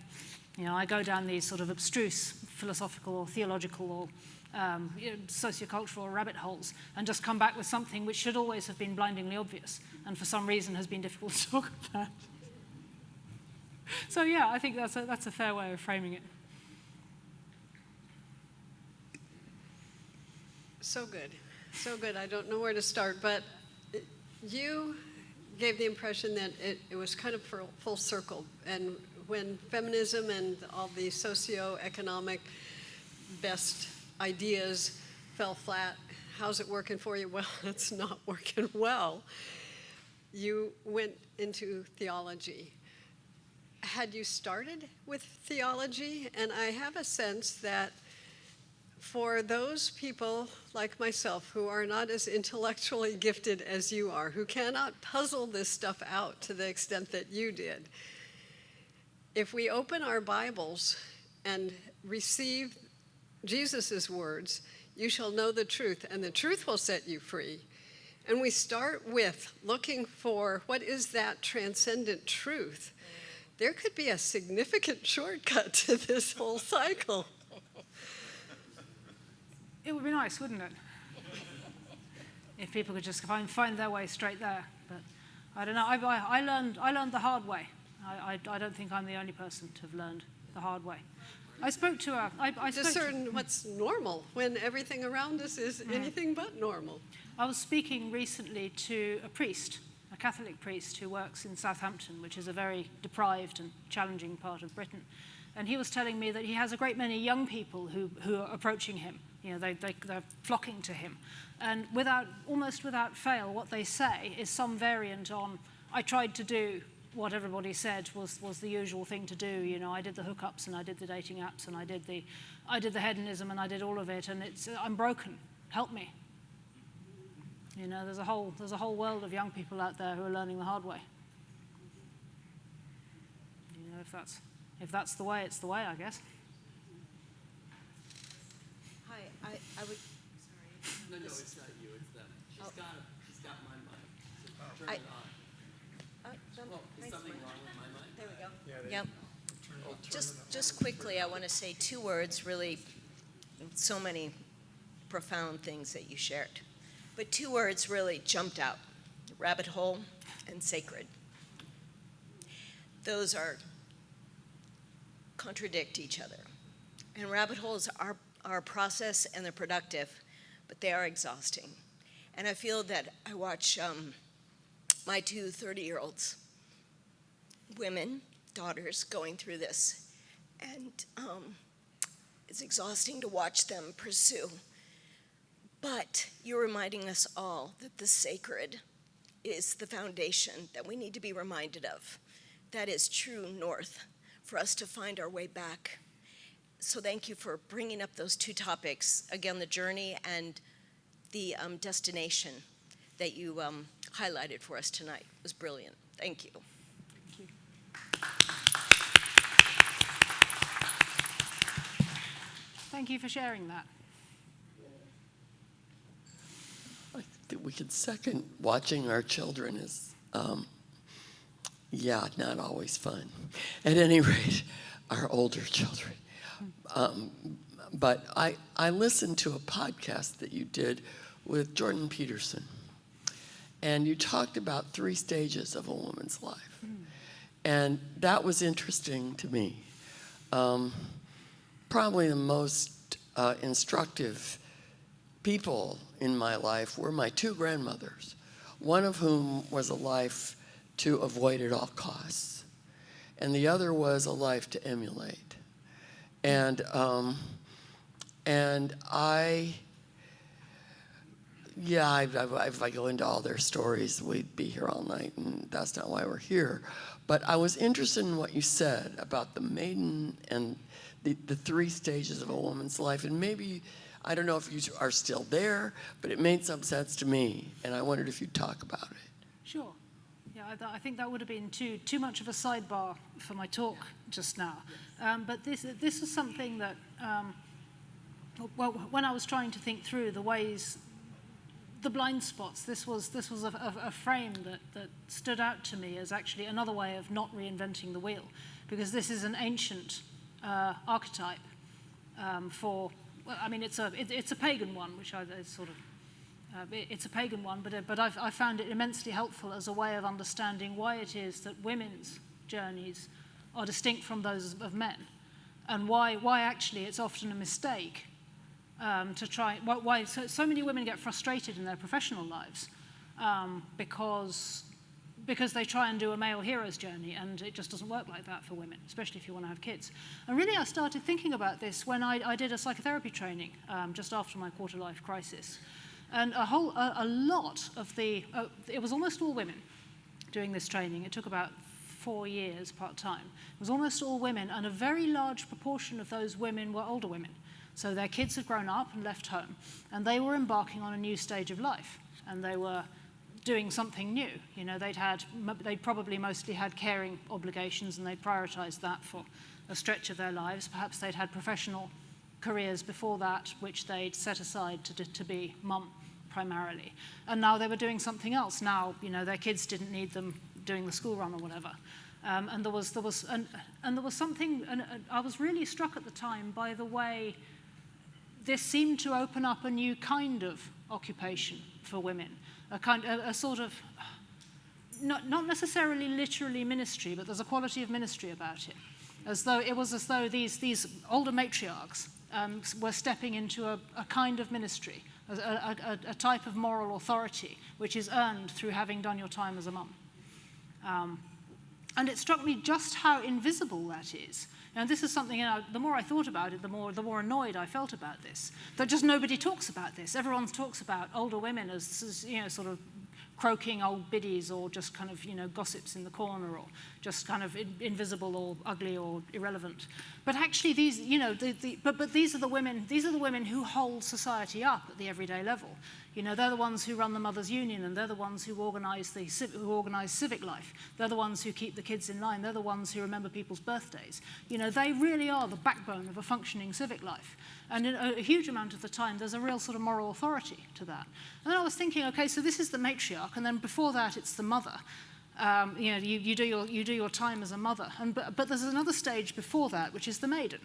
You know, I go down these sort of abstruse philosophical or theological or sociocultural rabbit holes and just come back with something which should always have been blindingly obvious and for some reason has been difficult to talk about. So yeah, I think that's a fair way of framing it. So good. So good. I don't know where to start, but you gave the impression that it was kind of full circle. And when feminism and all the socio-economic best ideas fell flat, how's it working for you? Well, it's not working well. You went into theology. Had you started with theology? And I have a sense that for those people like myself who are not as intellectually gifted as you are, who cannot puzzle this stuff out to the extent that you did, if we open our Bibles and receive Jesus' words, you shall know the truth, and the truth will set you free. And we start with looking for what is that transcendent truth, there could be a significant shortcut to this whole cycle. It would be nice, wouldn't it? If people could just find their way straight there. But I don't know. I learned the hard way. I don't think I'm the only person to have learned the hard way. I spoke to a... Discern what's normal when everything around us is anything but normal. I was speaking recently to a priest, a Catholic priest who works in Southampton, which is a very deprived and challenging part of Britain. And he was telling me that he has a great many young people who are approaching him. You know, they're flocking to him. And almost without fail, what they say is some variant on, I tried to do what everybody said was the usual thing to do. You know, I did the hookups and I did the dating apps and I did the hedonism and I did all of it, and I'm broken. Help me. You know, there's a whole world of young people out there who are learning the hard way. You know, if that's the way, it's the way, I guess. Hi, I would. No, it's not you, it's them. She's got my mic. So turn it on. Is something wrong with my mic? There we go. Yep. Just quickly, I want to say two words, really, so many profound things that you shared. But two words really jumped out, rabbit hole and sacred. Those contradict each other. And rabbit holes are a process and they're productive, but they are exhausting. And I feel that I watch my two 30-year-olds, women, daughters, going through this. And it's exhausting to watch them pursue. But you're reminding us all that the sacred is the foundation that we need to be reminded of. That is true north for us to find our way back. So thank you for bringing up those two topics, again, the journey and the destination that you highlighted for us tonight. It was brilliant. Thank you. Thank you. Thank you for sharing that. I think we can second watching our children is, not always fun. At any rate, our older children. But I listened to a podcast that you did with Jordan Peterson, and you talked about 3 stages of a woman's life. And that was interesting to me. Probably the most instructive people in my life were my 2 grandmothers, one of whom was a life to avoid at all costs, and the other was a life to emulate. And if I go into all their stories, we'd be here all night, and that's not why we're here. But I was interested in what you said about the maiden and the 3 stages of a woman's life, and maybe, I don't know if you are still there, but it made some sense to me, and I wondered if you'd talk about it. Sure. Yeah, I think that would have been too much of a sidebar for my talk just now. But this is something that, when I was trying to think through the ways, the blind spots, this was a frame that stood out to me as actually another way of not reinventing the wheel, because this is an ancient archetype for. Well, I mean, it's a pagan one, which it's a pagan one, but I found it immensely helpful as a way of understanding why it is that women's journeys are distinct from those of men, and why actually it's often a mistake to try. Why so many women get frustrated in their professional lives because they try and do a male hero's journey, and it just doesn't work like that for women, especially if you want to have kids. And really, I started thinking about this when I did a psychotherapy training just after my quarter-life crisis. And a lot of it was almost all women doing this training. It took about 4 years part-time. It was almost all women, and a very large proportion of those women were older women. So their kids had grown up and left home, and they were embarking on a new stage of life, and they were doing something new. You know, they'd probably mostly had caring obligations, and they'd prioritized that for a stretch of their lives. Perhaps they'd had professional careers before that, which they'd set aside to be mum primarily. And now they were doing something else. Now, you know, their kids didn't need them doing the school run or whatever. And there was something, and I was really struck at the time by the way this seemed to open up a new kind of occupation for women, a sort of, not necessarily literally ministry, but there's a quality of ministry about it, as though these older matriarchs were stepping into a kind of ministry, a type of moral authority, which is earned through having done your time as a mum. And it struck me just how invisible that is. And this is something, the more I thought about it, the more annoyed I felt about this. That just nobody talks about this. Everyone talks about older women as sort of croaking old biddies, or just kind of, gossips in the corner, or just kind of invisible or ugly or irrelevant. But actually, these, but these are the women who hold society up at the everyday level. They're the ones who run the Mothers' Union, and they're the ones who organise civic life. They're the ones who keep the kids in line. They're the ones who remember people's birthdays. They really are the backbone of a functioning civic life. And in a huge amount of the time, there's a real sort of moral authority to that. And then I was thinking, okay, so this is the matriarch, and then before that, it's the mother. You do your time as a mother. But there's another stage before that, which is the maiden.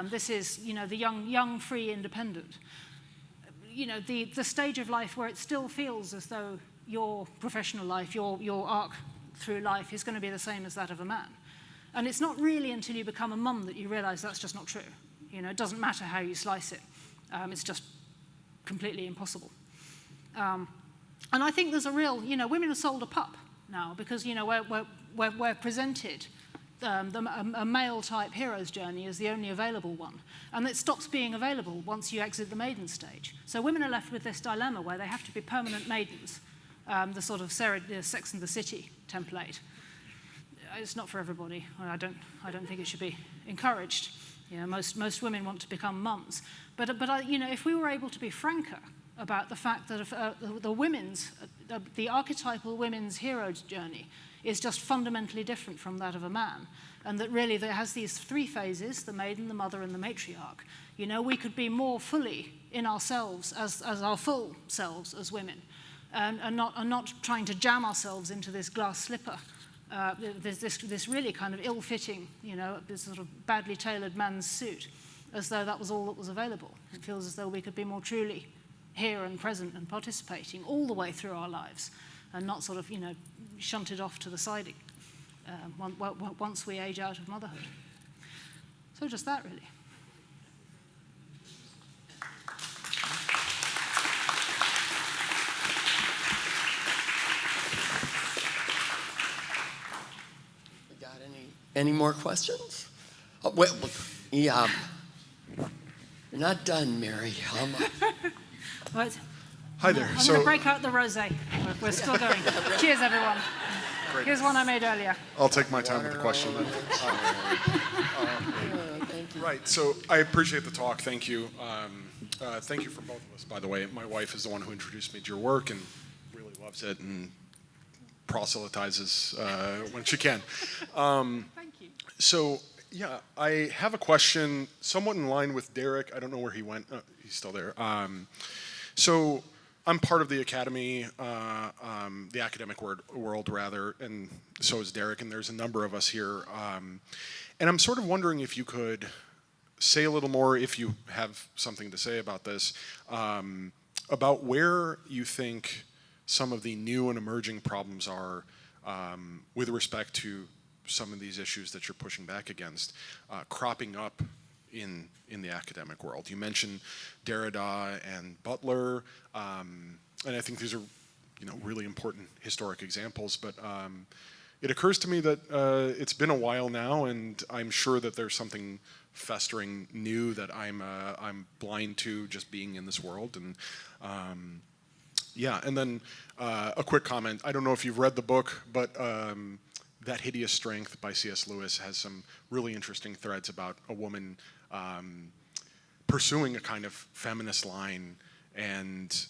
This is, the young, free, independent. The stage of life where it still feels as though your professional life, your arc through life is going to be the same as that of a man. And it's not really until you become a mum that you realize that's just not true. It doesn't matter how you slice it. It's just completely impossible. And I think there's a real, women are sold a pup now, because, we're presented a male-type hero's journey is the only available one. And it stops being available once you exit the maiden stage. So women are left with this dilemma where they have to be permanent maidens, the sort of Sex and the City template. it's not for everybody. I don't think it should be encouraged. You know, most women want to become mums. But you know, if we were able to be franker about the fact that the archetypal women's hero's journey is just fundamentally different from that of a man, and that really there has these three phases: the maiden, the mother, and the matriarch. You know, we could be more fully in ourselves as our full selves as women, and not trying to jam ourselves into this glass slipper. There's this really kind of ill-fitting, you know, this sort of badly tailored man's suit, as though that was all that was available. It feels as though we could be more truly here and present and participating all the way through our lives, and not sort of, you know, shunted off to the siding once we age out of motherhood. So just that, really. We got any more questions? Oh, wait, yeah. You're not done, Mary. Right. Hi there. I'm going to break out the rosé. We're still going. Cheers, everyone. Great. Here's one I made earlier. I'll take my time with the question then. Right, so I appreciate the talk. Thank you. Thank you for both of us, by the way. My wife is the one who introduced me to your work and really loves it and proselytizes when she can. Thank you. So, yeah, I have a question somewhat in line with Derek. I don't know where he went. He's still there. So I'm part of the academy, the academic world rather, and so is Derek, and there's a number of us here. And I'm sort of wondering if you could say a little more, if you have something to say about this, about where you think some of the new and emerging problems are with respect to some of these issues that you're pushing back against, cropping up in the academic world. You mentioned Derrida and Butler, and I think these are, you know, really important historic examples, but it occurs to me that it's been a while now, and I'm sure that there's something festering new that I'm blind to just being in this world. And yeah, and then a quick comment. I don't know if you've read the book, but That Hideous Strength by C.S. Lewis has some really interesting threads about a woman pursuing a kind of feminist line and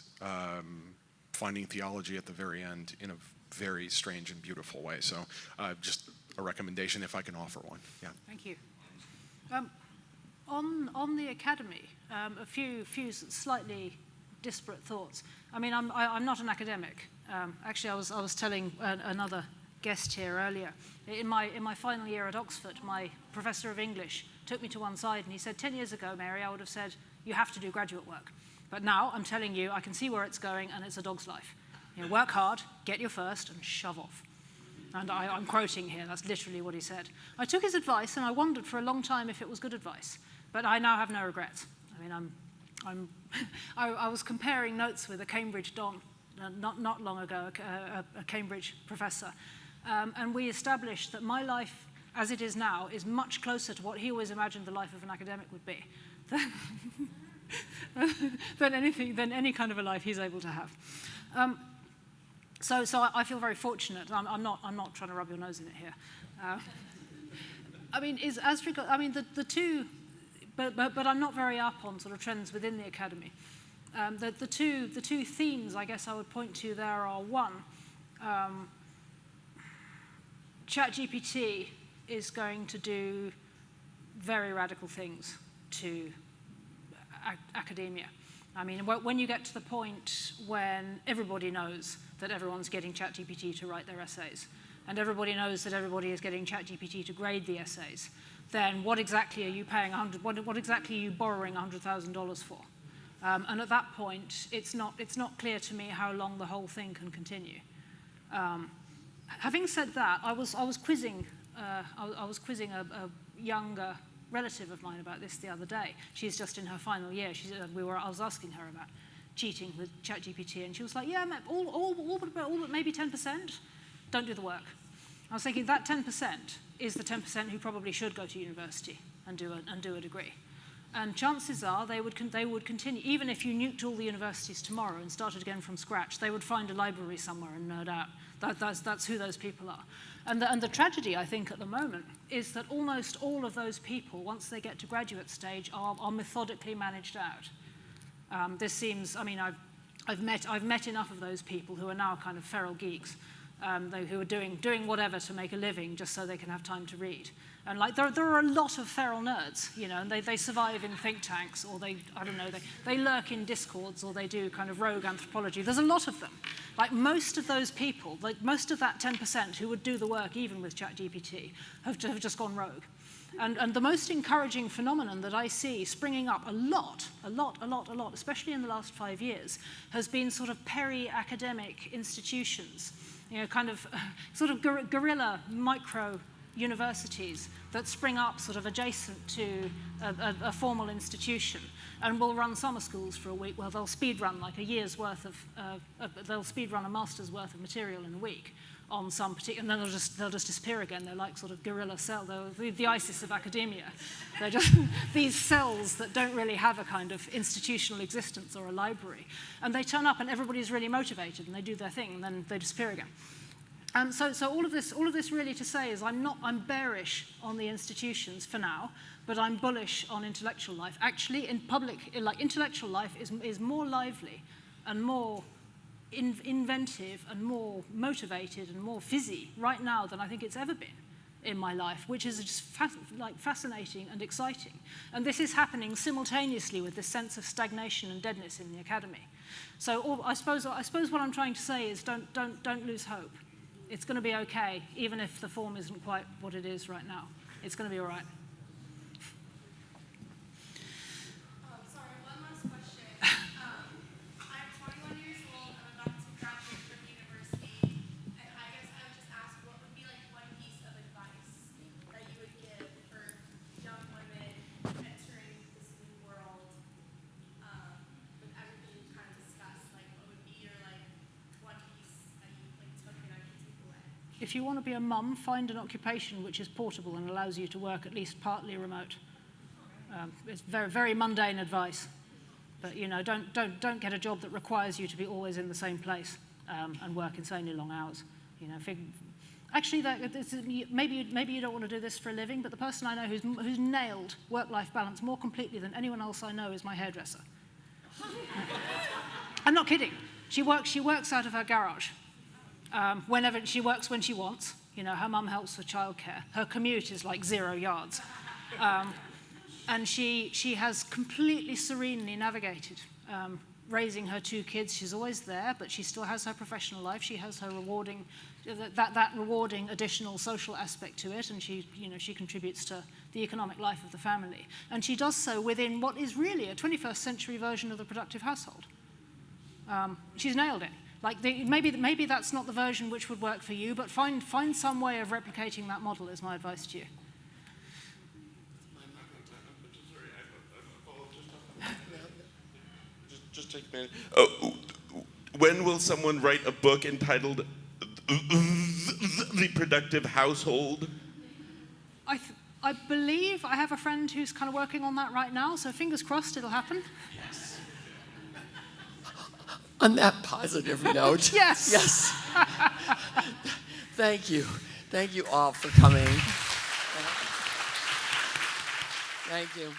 finding theology at the very end in a very strange and beautiful way. So just a recommendation if I can offer one. Yeah. Thank you. On the academy, a few slightly disparate thoughts. I mean, I'm not an academic. Actually, I was telling another guest here earlier. In my final year at Oxford, my professor of English took me to one side and he said, 10 years ago, Mary, I would have said, you have to do graduate work. But now I'm telling you, I can see where it's going and it's a dog's life. You know, work hard, get your first, and shove off. And I'm quoting here, that's literally what he said. I took his advice and I wondered for a long time if it was good advice. But I now have no regrets. I mean, I was comparing notes with a Cambridge Don, not long ago, a Cambridge professor. And we established that my life, as it is now, is much closer to what he always imagined the life of an academic would be than any kind of a life he's able to have. So I feel very fortunate. I'm not trying to rub your nose in it here. I mean, the two, but I'm not very up on sort of trends within the academy. The two themes I guess I would point to there are one. ChatGPT is going to do very radical things to academia. I mean, when you get to the point when everybody knows that everyone's getting ChatGPT to write their essays, and everybody knows that everybody is getting ChatGPT to grade the essays, then what exactly are you paying what exactly are you borrowing $100,000 for? And at that point, it's not clear to me how long the whole thing can continue. Having said that, I was quizzing a younger relative of mine about this the other day. She's just in her final year. I was asking her about cheating with ChatGPT, and she was like, "Yeah, all but maybe 10% don't do the work." I was thinking that 10% is the 10% who probably should go to university and do a degree. And chances are they would continue, even if you nuked all the universities tomorrow and started again from scratch, they would find a library somewhere and nerd out. That's who those people are. And the tragedy, I think, at the moment is that almost all of those people, once they get to graduate stage, are methodically managed out. This seems, I mean, I've met enough of those people who are now kind of feral geeks, who are doing whatever to make a living just so they can have time to read. And like there are a lot of feral nerds, you know, and they survive in think tanks, or they lurk in discords, or they do kind of rogue anthropology. There's a lot of them. Like most of those people, like most of that 10% who would do the work even with ChatGPT have just gone rogue. And the most encouraging phenomenon that I see springing up a lot, especially in the last 5 years, has been sort of peri-academic institutions, you know, kind of sort of guerrilla micro universities that spring up sort of adjacent to a formal institution and will run summer schools for a week. Well, they'll speed run like a year's worth of, they'll speed run a master's worth of material in a week on some particular, and then they'll just disappear again. They're like sort of guerrilla cell, they're the ISIS of academia. They're just these cells that don't really have a kind of institutional existence or a library. And they turn up and everybody's really motivated and they do their thing and then they disappear again. So all of this really to say is I'm bearish on the institutions for now, but I'm bullish on intellectual life. Actually, intellectual life is more lively and more inventive and more motivated and more fizzy right now than I think it's ever been in my life, which is just fascinating and exciting. And this is happening simultaneously with this sense of stagnation and deadness in the academy. So I suppose what I'm trying to say is don't lose hope. It's going to be okay, even if the form isn't quite what it is right now. It's going to be all right. Sorry, one last question. I'm 21 years old. I'm about to graduate from university. And I guess I would just ask, what would be like one piece of advice that you would give for young women entering this new world with everything you kind of discussed? Like, what would be your like one piece that you like took and I could take away? If you want to be a mum, find an occupation which is portable and allows you to work at least partly remote. It's very, very mundane advice, but you know, don't get a job that requires you to be always in the same place and work insanely long hours. You know, actually, maybe you don't want to do this for a living, but the person I know who's nailed work-life balance more completely than anyone else I know is my hairdresser. I'm not kidding. She works out of her garage. Whenever she works when she wants. You know, her mum helps with childcare. Her commute is like 0 yards. And she has completely serenely navigated raising her 2 kids. She's always there, but she still has her professional life. She has her rewarding, that rewarding additional social aspect to it, and she contributes to the economic life of the family. And she does so within what is really a 21st century version of the productive household. She's nailed it. Like maybe that's not the version which would work for you, but find some way of replicating that model is my advice to you. Just take a minute. Oh, when will someone write a book entitled The Productive Household? I believe I have a friend who's kind of working on that right now, so fingers crossed it'll happen. Yes. On that positive note. Yes. Yes. Thank you. Thank you all for coming. Thank you.